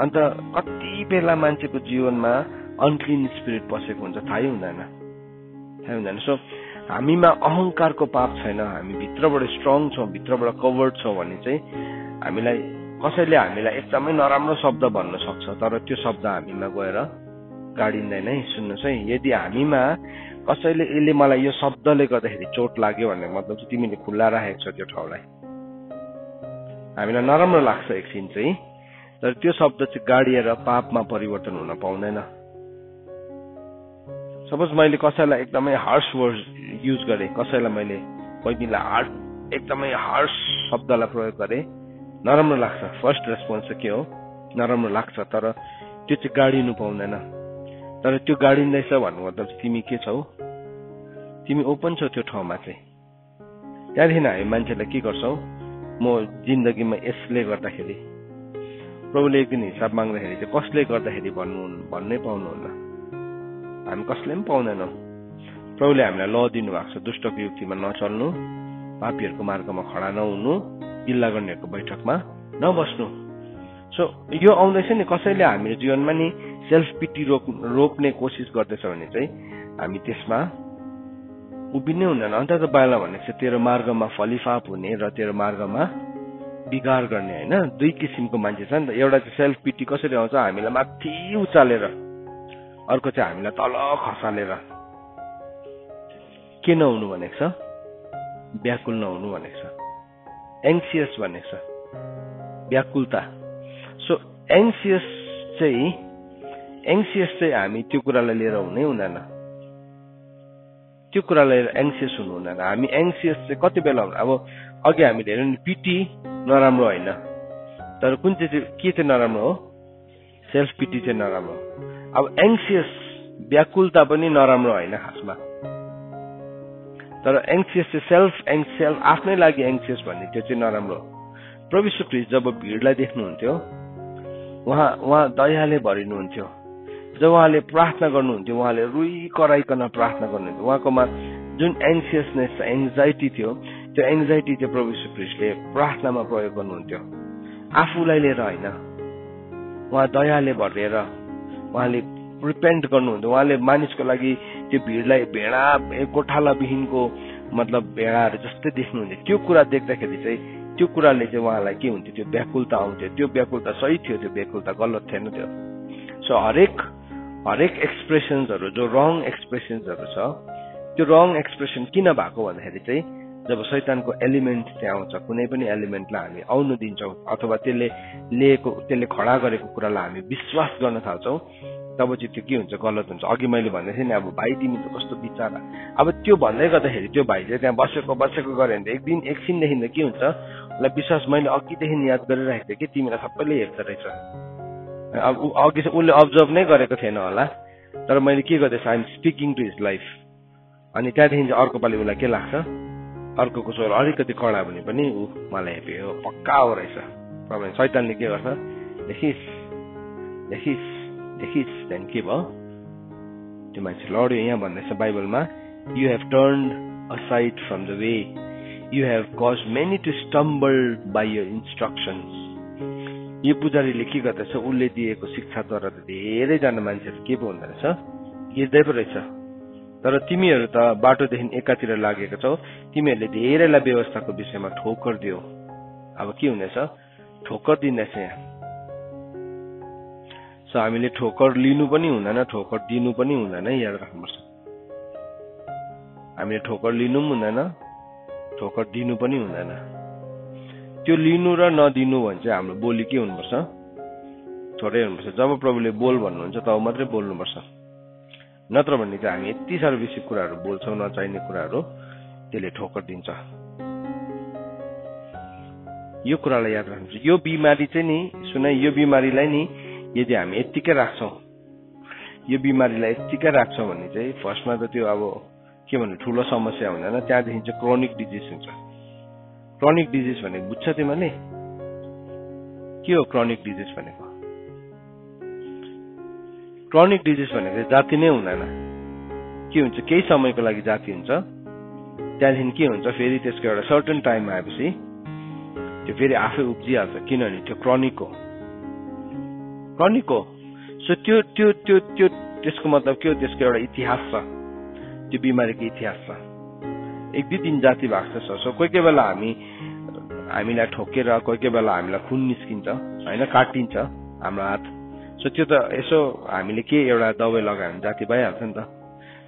अन्त कति बेला मान्छेको जीवनमा अनक्लिन स्पिरिट पसेको हुन्छ थाहै हुँदैन। सो हामीमा अहंकारको पाप छैन, हामी भित्रबाट स्ट्रङ छौँ, भित्रबाट कभर्ड छौँ भने चाहिँ कसैले हामीलाई एकदमै नराम्रो शब्द भन्न सक्छ, तर त्यो शब्द हामीमा गएर गाडिँदैन है। सुन्नुहोस् है, यदि हामीमा कसैले यसले मलाई यो शब्दले गर्दाखेरि चोट लाग्यो भन्ने मतलब चाहिँ तिमीले खुल्ला राखेको छ त्यो ठाउँलाई। हामीलाई नराम्रो लाग्छ एकछिन चाहिँ, तर त्यो शब्द चाहिँ गाडिएर पापमा परिवर्तन हुन पाउँदैन। सपोज मैले कसैलाई एकदमै हार्स वर्ड युज गरेँ, कसैलाई मैले बहिनीलाई एकदमै हार्स शब्दलाई प्रयोग गरेँ, नराम्रो लाग्छ। फर्स्ट रेस्पोन्स चाहिँ के हो? नराम्रो लाग्छ, तर त्यो चाहिँ गाडिनु पाउँदैन। तर त्यो गाडिँदैछ भन्नु मतलब चाहिँ तिमी के छौ? तिमी ओपन छौ त्यो ठाउँमा चाहिँ। त्यहाँदेखि हामी मान्छेलाई के गर्छौँ? म जिन्दगीमा यसले गर्दाखेरि, प्रभुले एक दिन हिसाब माग्दाखेरि चाहिँ कसले गर्दाखेरि भन्नै पाउनुहुन्न। हामी कसले पनि पाउँदैनौँ। प्रभुले हामीलाई ल दिनुभएको छ, दुष्टको युक्तिमा नचल्नु, पापीहरूको मार्गमा खडा नहुनु, गिल्ला गर्नेहरूको बैठकमा नबस्नु। सो यो आउँदैछ नि, कसैले हामीले जीवनमा नि सेल्फ पिटी रोक्ने कोसिस गर्दैछ भने चाहिँ हामी त्यसमा उभिनै हुँदैन। अन्त त बाइबलमा भनेको छ तेरो मार्गमा फलिफाप हुने र तेरो मार्गमा बिगार गर्ने, होइन? दुई किसिमको मान्छे छ नि त। एउटा चाहिँ सेल्फ पिटी कसरी आउँछ? हामीलाई माथि उचालेर, अर्को चाहिँ हामीलाई तल खसालेर। के नहुनु भनेको छ? व्याकुल नहुनु भनेको छ। एङ्सियस भनेको छ, व्याकुलता। सो एङ्सियस चाहिँ हामी त्यो कुरालाई लिएर हुनै हुँदैन। त्यो कुरालाई एङ्सियस हुनु हुँदैन। हामी एङ्सियस चाहिँ कति बेला हुन्छ? अब अघि हामीले हेर्यौँ नि, पिटी नराम्रो होइन, तर कुन चाहिँ के चाहिँ नराम्रो हो? सेल्फ पिटी चाहिँ नराम्रो। अब एङ्सियस व्याकुलता पनि नराम्रो होइन खासमा, तर एङ्सियस चाहिँ सेल्फ आफ्नै लागि एङ्सियस भन्ने त्यो चाहिँ नराम्रो हो। प्रभु यीशु ख्रीष्ट जब भिडलाई देख्नुहुन्थ्यो, उहाँ दयाले भरिनुहुन्थ्यो। जब उहाँले प्रार्थना गर्नुहुन्थ्यो, उहाँले रुई कराइकन प्रार्थना गर्नुहुन्थ्यो। उहाँकोमा जुन एङ्सियसनेस एङ्जाइटी थियो, त्यो एङ्जाइटी चाहिँ प्रभु यीशु ख्रीष्टले प्रार्थनामा प्रयोग गर्नुहुन्थ्यो, आफूलाई लिएर होइन। उहाँ दयाले भरेर उहाँले रिपेन्ट गर्नुहुन्थ्यो। उहाँले मानिसको लागि त्यो भिडलाई भेडा गोठाला विहीनको मतलब भेडाहरू जस्तै देख्नुहुन्थ्यो। त्यो कुरा देख्दाखेरि चाहिँ त्यो कुराले चाहिँ उहाँलाई के हुन्थ्यो? त्यो व्याकुलता आउँथ्यो। त्यो व्याकुलता सही थियो, त्यो व्याकुलता गलत थिएन त्यो। सो हरेक एक्सप्रेसन्सहरू जो रङ एक्सप्रेसन्सहरू छ, त्यो रङ एक्सप्रेसन किन भएको भन्दाखेरि चाहिँ जब शैतानको एलिमेन्ट त्यहाँ आउँछ, कुनै पनि एलिमेन्टलाई हामी आउनु दिन्छौँ अथवा त्यसले खडा गरेको कुरालाई हामी विश्वास गर्न थाल्छौँ, तब चाहिँ त्यो के हुन्छ? गलत हुन्छ। अघि मैले भन्दै थिएँ नि, अब भाइ तिमी त कस्तो विचार। अब त्यो भन्दै गर्दाखेरि त्यो भाइ चाहिँ त्यहाँ बसेको गऱ्यो भने त एकछिनदेखि त के हुन्छ? उसलाई विश्वास मैले अघिदेखि याद गरिरहेको थिएँ कि तिमीलाई सबैले हेर्दो रहेछ। अब अघि उसले अब्जर्भ नै गरेको थिएन होला, तर मैले के गर्दैछु? I'm speaking to his life. अनि त्यहाँदेखि चाहिँ अर्को पालि उसलाई के लाग्छ? अर्को स्वर अलिकति कडा भने पनि ऊ मलाई हेपी हो, पक्का हो रहेछ। शैतानले के गर्छ? देखिस् त्यहाँदेखि के भयो? त्यो मान्छे लड्यो। यहाँ भन्दैछ बाइबलमा, you have turned aside from the way, you have caused many to stumble by your instructions. यो पुजारीले के गर्दछ? उसले दिएको शिक्षाद्वारा त धेरैजना मान्छेहरू के पो हुँदो रहेछ? हिँड्दै पो रहेछ। तर तिमीहरू त बाटोदेखि एकातिर लागेको छौ, तिमीहरूले धेरैलाई व्यवस्थाको विषयमा ठोक्कर दियो। अब के हुँदैछ? ठोक्कर दिँदैछ यहाँ। सो हामीले ठोक्कर लिनु पनि हुँदैन, ठोक्कर दिनु पनि हुँदैन, याद राख्नुपर्छ। हामीले ठोक्कर लिनु पनि हुँदैन, ठोक्कर दिनु पनि हुँदैन। त्यो लिनु र नदिनु भने चाहिँ हाम्रो बोली के हुनुपर्छ? थोरै हुनुपर्छ। जब प्रभुले बोल भन्नुहुन्छ तब मात्रै बोल्नुपर्छ, नत्र भने चाहिँ हामी यति साह्रो बेसी कुराहरू बोल्छौँ, नचाहिने कुराहरू, त्यसले ठोक्कर दिन्छ। यो कुरालाई याद राख्नुपर्छ। यो बिमारी चाहिँ नि यो बिमारीलाई नि यदि हामी यत्तिकै राख्छौँ, यो बिमारीलाई यत्तिकै राख्छौँ भने चाहिँ फर्स्टमा त त्यो अब के भन्नु ठुलो समस्या हुँदैन, त्यहाँदेखि चाहिँ क्रोनिक डिजिज हुन्छ। क्रोनिक डिजिज भनेको बुझ्छ तिमीले? के हो क्रोनिक डिजिज भनेको? क्रोनिक डिजिज भनेको जाति नै हुँदैन। के हुन्छ, केही समयको लागि जाति हुन्छ, त्यहाँदेखि के हुन्छ फेरि त्यसको एउटा सर्टन टाइम आएपछि त्यो फेरि आफै उब्जिहाल्छ, किनभने त्यो क्रोनिक हो। सो त्यो त्यो त्यो त्यो त्यसको मतलब के हो, त्यसको एउटा इतिहास छ, त्यो बिमारीको इतिहास छ। 1-2 दिन जाति भएको छ। सो कोही कोही बेला हामीलाई ठोकेर कोही बेला हामीलाई खुन निस्किन्छ होइन, काटिन्छ हाम्रो हात। सो त्यो त यसो हामीले के एउटा दबाई लगायो भने जाति भइहाल्छ नि त।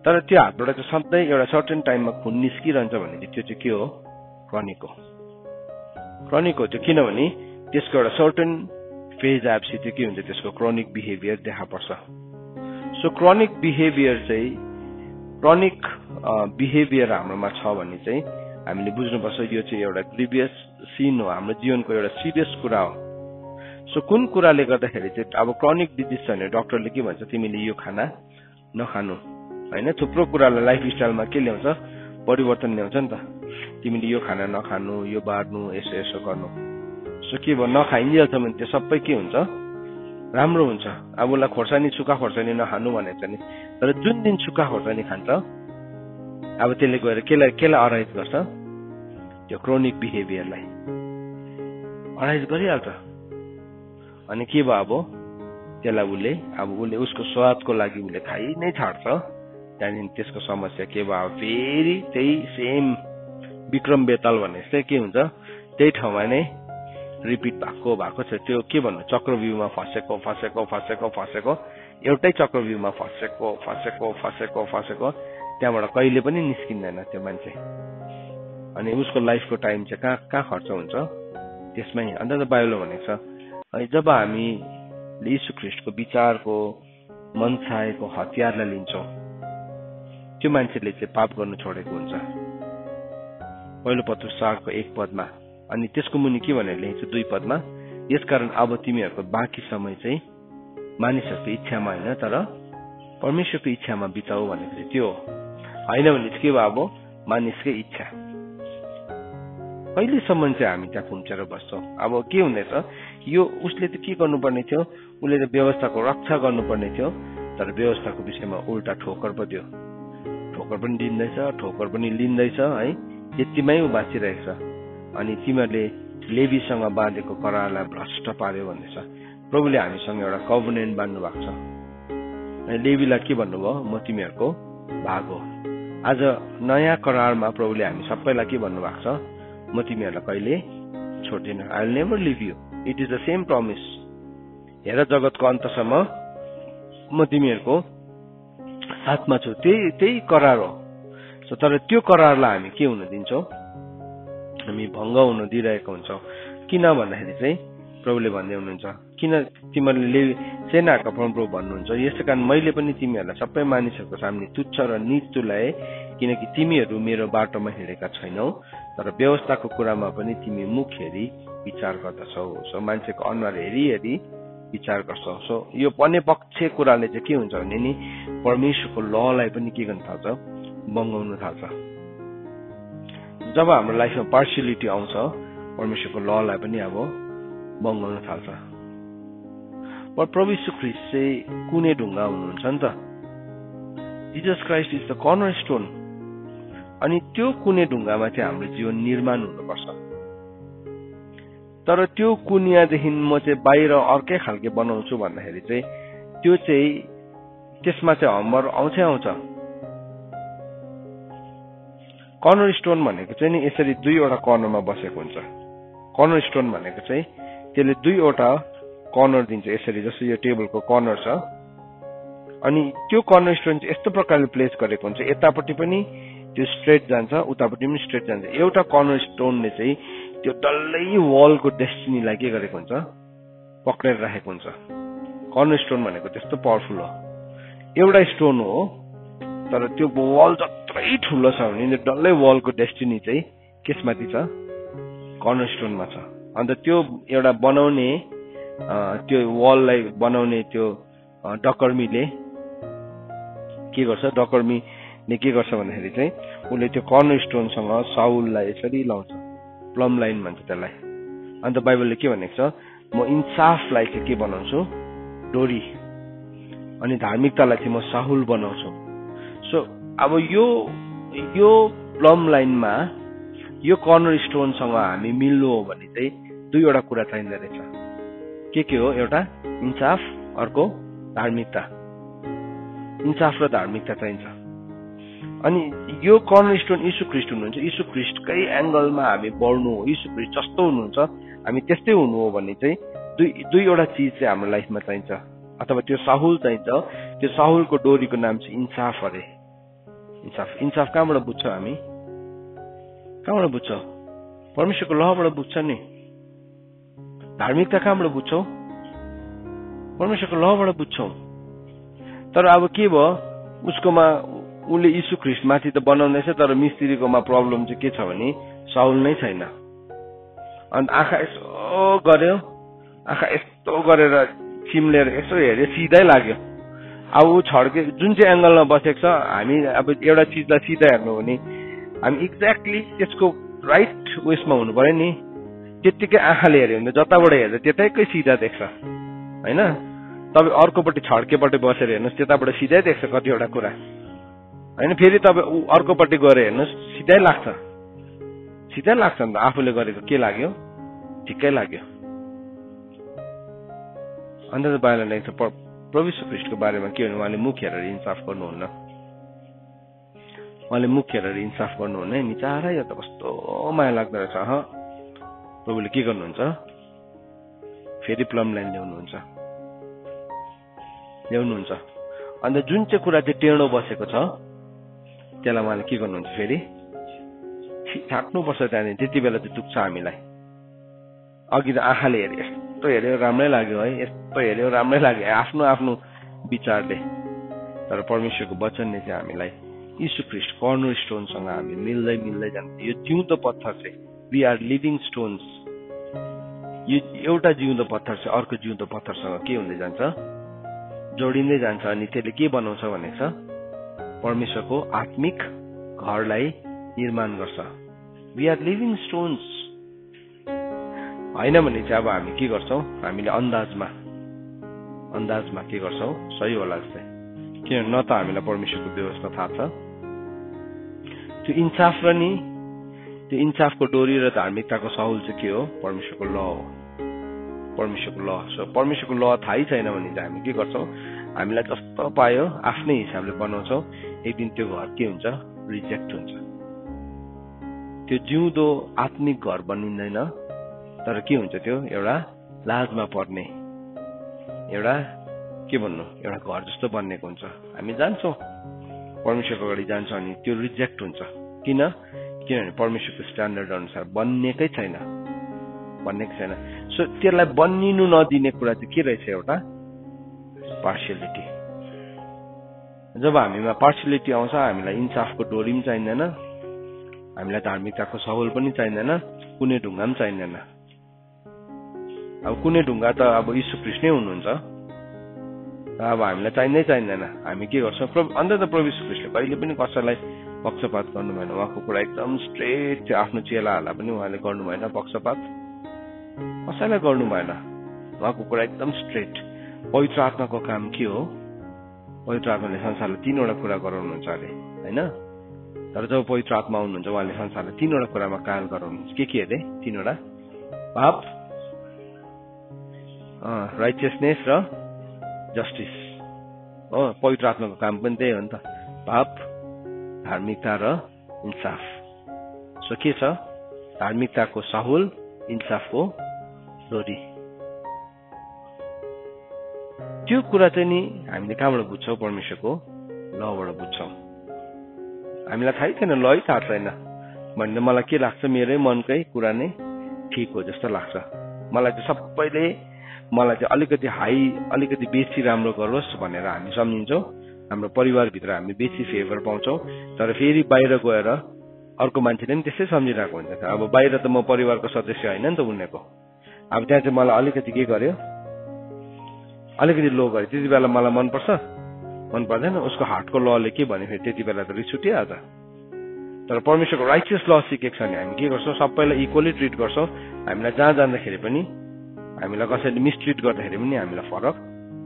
तर त्यो हातबाट चाहिँ सधैँ एउटा सर्टेन टाइममा खुन निस्किरहन्छ भने त्यो चाहिँ के हो, क्रोनिक हो त्यो। किनभने त्यसको एउटा सर्टेन फेज आएपछि त्यो के हुन्छ, त्यसको क्रोनिक बिहेभियर देखा पर्छ। सो क्रोनिक बिहेभियर हाम्रोमा छ भने चाहिँ हामीले बुझ्नुपर्छ यो चाहिँ एउटा ग्रिभियस सिन हो, हाम्रो जीवनको एउटा सिरियस कुरा हो। सो कुन कुराले गर्दाखेरि चाहिँ अब क्रोनिक डिजिज छ भने डक्टरले के भन्छ, तिमीले यो खाना नखानु होइन। थुप्रो कुरालाई लाइफस्टाइलमा के ल्याउँछ, परिवर्तन ल्याउँछ नि त। तिमीले यो खाना नखानु, यो बार्नु, यसो गर्नु। सो के भयो, नखाइन्जेलछ भने त्यो सबै के हुन्छ, राम्रो हुन्छ। अब उसलाई खोर्सानी, सुक्खा खोर्सानी नखानु भनेको छ नि, तर जुन दिन सुक्खा खोर्सानी खान्छ अब त्यसले गएर केलाई अराइज गर्छ, त्यो क्रोनिक बिहेभियरलाई अराइज गरिहाल्छ। अनि के भयो, अब त्यसलाई उसले उसको स्वादको लागि उसले खाइ नै छाड्छ। त्यहाँदेखि त्यसको समस्या के भयो, फेरि त्यही सेम विक्रम बेताल भने जस्तै के हुन्छ, त्यही ठाउँमा नै रिपिट भएको छ। त्यो के भन्नु, चक्रव्यूहमा फसेको एउटै चक्रव्यूहमा फसेको त्यहाँबाट कहिले पनि निस्किँदैन त्यो मान्छे। अनि उसको लाइफको टाइम चाहिँ कहाँ खर्च हुन्छ, त्यसमै। अन्त त बाइबलले भनेको छ, जब हामी यीशु ख्रीष्टको विचारको मनसायको हतियारलाई लिन्छौँ, त्यो मान्छेले चाहिँ पाप गर्नु छोडेको हुन्छ। पहिलो पत्रुस 4:1 अनि त्यसको मुनि के भनेर लेखेको छ 2 पदमा, यसकारण अब तिमीहरूको बाँकी समय चाहिँ मानिसहरूको इच्छामा होइन तर परमेश्वरको इच्छामा बिताऊ भनेको चाहिँ त्यो होइन। भने के भयो, अब मानिसकै इच्छा। कहिलेसम्म चाहिँ हामी त्यहाँ खुम्चेर बस्छौँ। अब के हुँदैछ, यो उसले त के गर्नुपर्ने थियो, उसले त व्यवस्थाको रक्षा गर्नुपर्ने थियो, तर व्यवस्थाको विषयमा उल्टा ठोकर पो दियो। ठोकर पनि दिँदैछ, ठोकर पनि लिँदैछ है, यतिमै ऊ बाँचिरहेको छ। अनि तिमीहरूले लेवीसँग बाँधेको करारलाई भ्रष्ट पार्यो भन्दैछ। प्रभुले हामीसँग एउटा कभनेन्ट बाँध्नु भएको छ। लेवीलाई के भन्नुभयो, म तिमीहरूको भाग हो। आज नयाँ करारमा प्रभुले हामी सबैलाई के भन्नुभएको छ, म तिमीहरूलाई कहिले छोड्दिन, I will never leave you. It is the same promise. हेर जगतको अन्तसम्म म तिमीहरूको साथमा छु, त्यही करार हो। सो तर त्यो करारलाई हामी के हुन दिन्छौँ, हामी भङ्ग हुन दिइरहेको हुन्छौँ। किन भन्दाखेरि चाहिँ प्रभुले भन्दै हुनुहुन्छ, किन तिमीहरूले सेनाहरूको परमप्रभु भन्नुहुन्छ, यसै कारण मैले पनि तिमीहरूलाई सबै मानिसहरूको सामने तुच्छ र नीच तुल्याए, किनकि तिमीहरू मेरो बाटोमा हिँडेका छैनौ, तर व्यवस्थाको कुरामा पनि तिमी मुख हेरी विचार गर्दछौ। सो मान्छेको अनुहार हेरी विचार गर्छौ। सो यो पक्ष कुराले चाहिँ के हुन्छ भने नि, परमेश्वरको ललाई पनि के गर्न थाल्छ, बङ्गाउन थाल्छ। जब हाम्रो लाइफमा पार्सियलिटी आउँछ, परमेश्वरको ललाई पनि अब बङ्गाउन थाल्छ। पर प्रभु यीशु ख्रीष्ट चाहिँ कुनै ढुङ्गा हुनुहुन्छ नि त। Jesus Christ is the corner stone. अनि त्यो कुनै ढुङ्गामा चाहिँ हाम्रो जीवन निर्माण हुनुपर्छ। तर त्यो कुनियादेखि म चाहिँ बाहिर अर्कै खालके बनाउँछु भन्दाखेरि चाहिँ त्यो चाहिँ त्यसमा चाहिँ हम्बर आउँछ। कर्नर स्टोन भनेको चाहिँ नि यसरी 2वटा कर्नरमा बसेको हुन्छ। कर्नर स्टोन भनेको चाहिँ त्यसले 2वटा कर्नर दिन्छ, यसरी जस्तो यो टेबलको कर्नर छ। अनि त्यो कर्नर स्टोन चाहिँ यस्तो प्रकारले प्लेस गरेको हुन्छ, यतापट्टि पनि त्यो स्ट्रेट जान्छ, उतापट्टि पनि स्ट्रेट जान्छ। एउटा कर्नर स्टोनले चाहिँ त्यो डल्लै वलको डेस्टिनीलाई के गरेको हुन्छ, पक्रेर राखेको हुन्छ। कर्नर स्टोन भनेको त्यस्तो पावरफुल हो। एउटा स्टोन हो, तर त्यो वल जत्रै ठुलो छ भने डल्लै वलको डेस्टिनी चाहिँ केसमाथि छ, कर्नर स्टोनमा छ। अन्त त्यो एउटा बनाउने त्यो वललाई बनाउने त्यो डकर्मीले के गर्छ, डकर्मीले के गर्छ भन्दाखेरि चाहिँ उसले त्यो कर्नर स्टोनसँग साउललाई यसरी लाउँछ, प्लम लाइन भन्छ त्यसलाई। अन्त बाइबलले के भनेको छ, म इन्साफलाई चाहिँ के बनाउँछु, डोरी, अनि धार्मिकतालाई चाहिँ म साहुल बनाउँछु। सो अब यो प्लम लाइनमा यो कर्नर स्टोनसँग हामी मिल्नु हो भने चाहिँ दुईवटा कुरा चाहिँदो रहेछ। के हो? एउटा इन्साफ, अर्को धार्मिकता। इन्साफ र धार्मिकता चाहिन्छ। अनि यो कर्नर स्टोन यीशु ख्रीष्ट हुनुहुन्छ। यीशु ख्रीष्टकै एंगलमा हामी बढ्नु हो, यीशु ख्रीष्ट जस्तो हुनुहुन्छ हामी त्यस्तै हुनु हो भने चाहिँ दुईवटा चिज चाहिँ हाम्रो लाइफमा चाहिन्छ, अथवा त्यो साहुल चाहिन्छ। त्यो साहुलको डोरीको नाम चाहिँ इन्साफ अरे। इन्साफ कहाँबाट बुझ्छौँ हामी? कहाँबाट बुझ्छौँ? परमेश्वरको लबाट बुझ्छ नि। धार्मिकता कहाँबाट बुझ्छौँ? परमेश्वरको लबाट बुझ्छौँ। तर अब के भयो, उसकोमा उसले यीशु ख्रीष्ट माथि त बनाउँदैछ, तर मिस्त्रीकोमा प्रब्लम चाहिँ के छ भने साहुल नै छैन। अनि आँखा यसो गर्यो, आँखा यस्तो गरेर चिम्लेर यसो हेऱ्यो, सिधै लाग्यो। अब ऊ छड्के जुन चाहिँ एंगलमा बसेको छ, हामी अब एउटा चिजलाई सिधा हेर्नु हो भने हामी एक्ज्याक्टली त्यसको राइट वेसमा हुनु पर्यो नि। त्यत्तिकै आँखाले हेऱ्यो भने जताबाट हेर्दा त्यतैकै सिधा देख्छ होइन। तपाईँ अर्कोपट्टि छड्केपट्टि बसेर हेर्नुहोस्, त्यताबाट सिधै देख्छ कतिवटा कुरा होइन। फेरि तपाईँ अर्कोपट्टि गएर हेर्नुहोस्, सिधै लाग्छ नि त। आफूले गरेको के लाग्यो? ठिकै लाग्यो। अन्त बाइबलले लेख्छ प्रभु यीशु ख्रीष्टको बारेमा के भने उहाँले मुख हेरेर इन्साफ गर्नुहुन्न। उहाँले मुख हेरेर इन्साफ गर्नुहुन्न। निचारा यो त कस्तो माया लाग्दो रहेछ। प्रभुले के गर्नुहुन्छ? फेरि प्लम लाइन ल्याउनुहुन्छ। अन्त जुन चाहिँ कुरा चाहिँ टेढो बसेको छ त्यसलाई उहाँले के गर्नुहुन्छ? फेरि छाट्नुपर्छ त्यहाँदेखि। त्यति बेला चाहिँ दुख्छ हामीलाई। अघि त आँखाले हेऱ्यो, यस्तो हेऱ्यो राम्रै लाग्यो है, यस्तो हेऱ्यो राम्रै लाग्यो आफ्नो आफ्नो विचारले। तर परमेश्वरको वचनले चाहिँ हामीलाई यीशु ख्रीष्ट कर्नर स्टोनसँग हामी मिल्दै जान्छ। यो जिउँदो पत्थर चाहिँ वी आर लिभिङ स्टोन्स। यो एउटा जिउँदो पत्थर चाहिँ अर्को जिउँदो पत्थरसँग के हुँदै जान्छ? जोडिँदै जान्छ। अनि त्यसले के बनाउँछ भनेको छ? परमेश्वरको आत्मिक घरलाई निर्माण गर्छ। वी आर लिभिङ स्टोन्स होइन भने चाहिँ अब हामी के गर्छौँ? हामीले अन्दाजमा के गर्छौँ? सही होला जस्तै। किनभने न त हामीलाई परमेश्वरको व्यवस्था थाहा छ। त्यो इन्साफ र नि त्यो इन्साफको डोरी र धार्मिकताको साहुल चाहिँ के हो? परमेश्वरको ल हो। परमेश्वरको ल। सो परमेश्वरको ल थाहै छैन भने चाहिँ हामी के गर्छौँ? हामीलाई जस्तो पायो आफ्नै हिसाबले बनाउँछौँ। एक दिन त्यो घर के हुन्छ? रिजेक्ट हुन्छ। त्यो जिउँदो आत्मिक घर बनिँदैन, तर के हुन्छ? त्यो एउटा लाजमा पर्ने, एउटा के भन्नु, एउटा घर जस्तो बन्नेको हुन्छ। हामी जान्छौँ परमेश्वरको अगाडि जान्छ अनि त्यो रिजेक्ट हुन्छ। किनभने परमेश्वरको स्ट्यान्डर्ड अनुसार बन्नेकै छैन। सो त्यसलाई बन्निनु नदिने कुरा चाहिँ के रहेछ? एउटा पार्सियलिटी। जब हामीमा पार्सियलिटी आउँछ, हामीलाई इन्साफको डोरी पनि चाहिँदैन, हामीलाई धार्मिकताको साहुल पनि चाहिँदैन, कुनै ढुङ्गा पनि चाहिँदैन। अब कुनै ढुङ्गा त अब यीशु ख्रीष्ट नै हुनुहुन्छ। अब हामीलाई चाहिँदैन। हामी के गर्छौँ? अन्त त प्रभु यीशु ख्रीष्टले कहिले पनि कसैलाई पक्षपात गर्नु भएन। उहाँको कुरा एकदम स्ट्रेट थियो। आफ्नो चेलाहरूलाई पनि उहाँले गर्नु भएन पक्षपात, कसैलाई गर्नु भएन। उहाँको कुरा एकदम स्ट्रेट। पवित्र आत्माको काम के हो? पवित्र आत्माले संसारले 3वटा कुरा गराउनुहुन्छ अरे होइन। तर जब पवित्र आत्मा आउनुहुन्छ उहाँले संसारले 3वटा कुरामा काल गराउनुहुन्छ। के अरे? 3वटा: पाप, राइचियसनेस र जस्टिस हो। पवित्र आत्माको काम पनि त्यही हो नि त, पाप, धार्मिकता र इन्साफ। सो के छ? धार्मिकताको साहुल, इन्साफको डोरी। त्यो कुरा चाहिँ नि हामीले कहाँबाट बुझ्छौँ? परमेश्वरको लबाट बुझ्छौँ। हामीलाई थाहै छैन, ल थाहा छैन भन्ने मलाई के लाग्छ? मेरै मनकै कुरा नै ठिक हो जस्तो लाग्छ मलाई चाहिँ। सबैले मलाई चाहिँ अलिकति बेसी राम्रो गरोस् भनेर हामी सम्झिन्छौँ। हाम्रो परिवारभित्र हामी बेसी फेभर पाउँछौँ, तर फेरि बाहिर गएर अर्को मान्छेले पनि त्यसै सम्झिरहेको हुन्छ। अब बाहिर त म परिवारको सदस्य होइन नि त उनीहरूको। अब त्यहाँ चाहिँ मलाई अलिकति के गर्यो? अलिकति लो गर्यो। त्यति बेला मलाई मन पर्दैन। उसको हार्टको लले के भन्यो? फेरि त्यति बेला त रिस उठिहाल्छ। तर परमेश्वरको राइचियस ल सिकेको छ भने हामी के गर्छौँ? सबैलाई इक्वली ट्रिट गर्छौँ। हामीलाई जहाँ जाँदाखेरि पनि हामीलाई कसैले मिसट्रिट गर्दाखेरि पनि हामीलाई फरक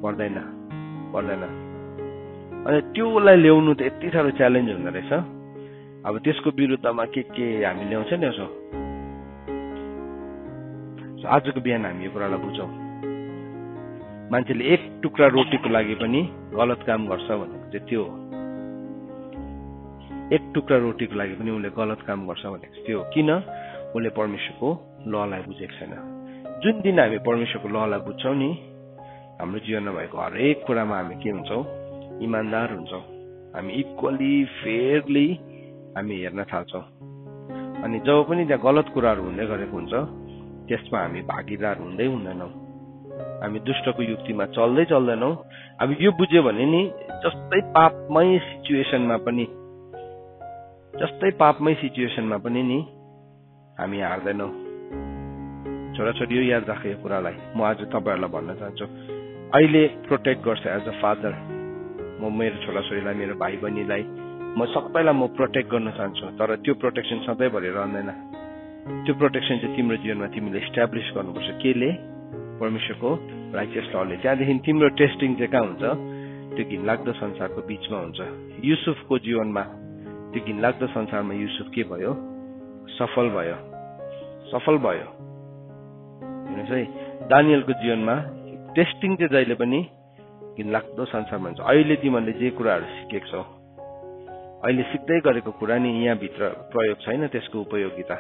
पर्दैन। अनि त्योलाई ल्याउनु त यति साह्रो च्यालेन्ज हुँदो रहेछ। अब त्यसको विरुद्धमा के हामी ल्याउँछ नि यसो। आजको बिहान हामी यो कुरालाई बुझौँ। मान्छेले एक टुक्रा रोटीको लागि पनि गलत काम गर्छ भनेको चाहिँ त्यो हो। एक टुक्रा रोटीको लागि पनि उसले गलत काम गर्छ भनेको त्यो हो। किन? उसले परमेश्वरको ललाई बुझेको छैन। जुन दिन हामी परमेश्वरको ललाई बुझ्छौँ नि, हाम्रो जीवनमा भएको हरेक कुरामा हामी के हुन्छौँ? इमान्दार हुन्छौँ। हामी इक्वली फेयरली हामी हेर्न थाल्छौँ। अनि जब पनि त्यहाँ गलत कुराहरू हुँदै गरेको हुन्छ त्यसमा हामी भागीदार हुँदैनौँ। हामी दुष्टको युक्तिमा चल्दैनौँ। अब यो बुझ्यो भने नि जस्तै पापमै सिचुएसनमा पनि नि हामी हार्दैनौँ। छोराछोरी यो याद राख यो कुरालाई। म आज तपाईँहरूलाई भन्न चाहन्छु, अहिले प्रोटेक्ट गर्छ एज अ फादर। म मेरो छोराछोरीलाई, मेरो भाइ बहिनीलाई, म सबैलाई म प्रोटेक्ट गर्न चाहन्छु। तर त्यो प्रोटेक्सन सधैँभरि रहँदैन। त्यो प्रोटेक्सन चाहिँ तिम्रो जीवनमा तिमीले इस्टाब्लिस गर्नुपर्छ। केले? परमेश्वरको राइचियस लले। त्यहाँदेखि तिम्रो टेस्टिङ चाहिँ कहाँ हुन्छ? त्यो घिनलाग्दो संसारको बीचमा हुन्छ। युसुफको जीवनमा त्यो घिनलाग्दो संसारमा युसुफ के भयो? सफल भयो। हेर्नुहोस् है, दानियलको जीवनमा टेस्टिङ चाहिँ जहिले पनि घिनलाग्दो संसारमा हुन्छ। अहिले तिमीहरूले जे कुराहरू सिकेको छौ, अहिले सिक्दै गरेको कुरा नि यहाँभित्र प्रयोग छैन त्यसको उपयोगिता।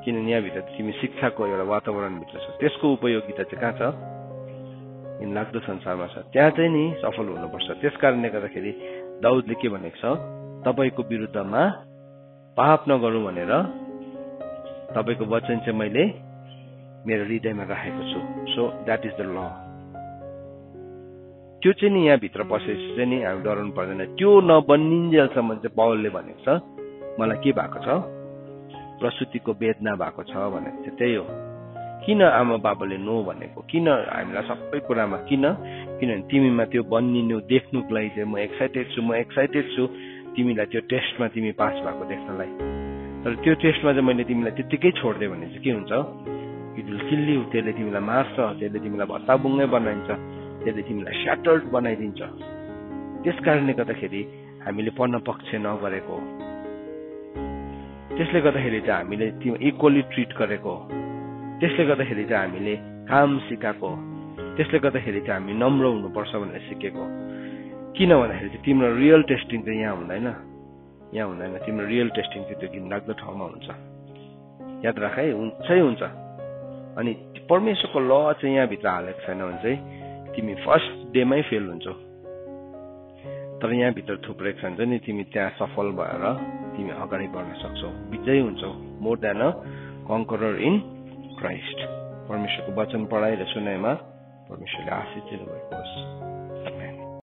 किनभने यहाँभित्र तिमी शिक्षाको एउटा वातावरणभित्र छ। त्यसको उपयोगिता चाहिँ कहाँ छ? घिनलाग्दो संसारमा छ। त्यहाँ चाहिँ नि सफल हुनुपर्छ। त्यस कारणले गर्दाखेरि दाउदले के भनेको छ? तपाईँको विरुद्धमा पाप नगरौँ भनेर तपाईँको वचन चाहिँ मैले मेरो हृदयमा राखेको छु। So that is the law. त्यो चाहिँ नि यहाँभित्र पसेपछि चाहिँ नि हामी डराउनु पर्दैन। त्यो नबनिन्जेलसम्म चाहिँ पावलले भनेको छ मलाई के भएको छ? प्रसुतिको वेदना भएको छ भनेको चाहिँ त्यही हो। किन आमा बाबाले नो भनेको? किन हामीलाई सबै कुरामा? किनभने तिमीमा त्यो बनिनु देख्नुको लागि चाहिँ म एक्साइटेड छु तिमीलाई त्यो टेस्टमा तिमी पास भएको देख्नलाई। तर त्यो टेस्टमा चाहिँ मैले तिमीलाई त्यत्तिकै छोडिदिएँ भने चाहिँ के हुन्छ? It will kill you. त्यसले तिमीलाई मार्छ, त्यसले तिमीलाई भत्ताबुङ्गै बनाइन्छ, त्यसले तिमीलाई स्याटर्ड बनाइदिन्छ। त्यस कारणले गर्दाखेरि हामीले पढ्न पक्ष नगरेको, त्यसले गर्दाखेरि चाहिँ हामीले इक्वली ट्रिट गरेको, त्यसले गर्दाखेरि चाहिँ हामीले काम सिकाएको, त्यसले गर्दाखेरि चाहिँ हामी नम्र हुनुपर्छ भनेर सिकेको। किन भन्दाखेरि चाहिँ तिम्रो रियल टेस्टिङ चाहिँ यहाँ हुँदैन। तिम्रो रियल टेस्टिङ चाहिँ त्यो घिनलाग्दो ठाउँमा हुन्छ। याद राख है, हुन्छ। अनि परमेश्वरको ल चाहिँ यहाँभित्र हालेको छैन भने चाहिँ तिमी फर्स्ट डेमै फेल हुन्छौ। तर यहाँभित्र थुप्रेको छ भने चाहिँ नि तिमी त्यहाँ सफल भएर तिमी अगाडि बढ्न सक्छौ, विजयी हुन्छौ। More than a conqueror in Christ. परमेश्वरको वचन पढाइ र सुनाइमा परमेश्वरले आशीष दिनुभएको होस्।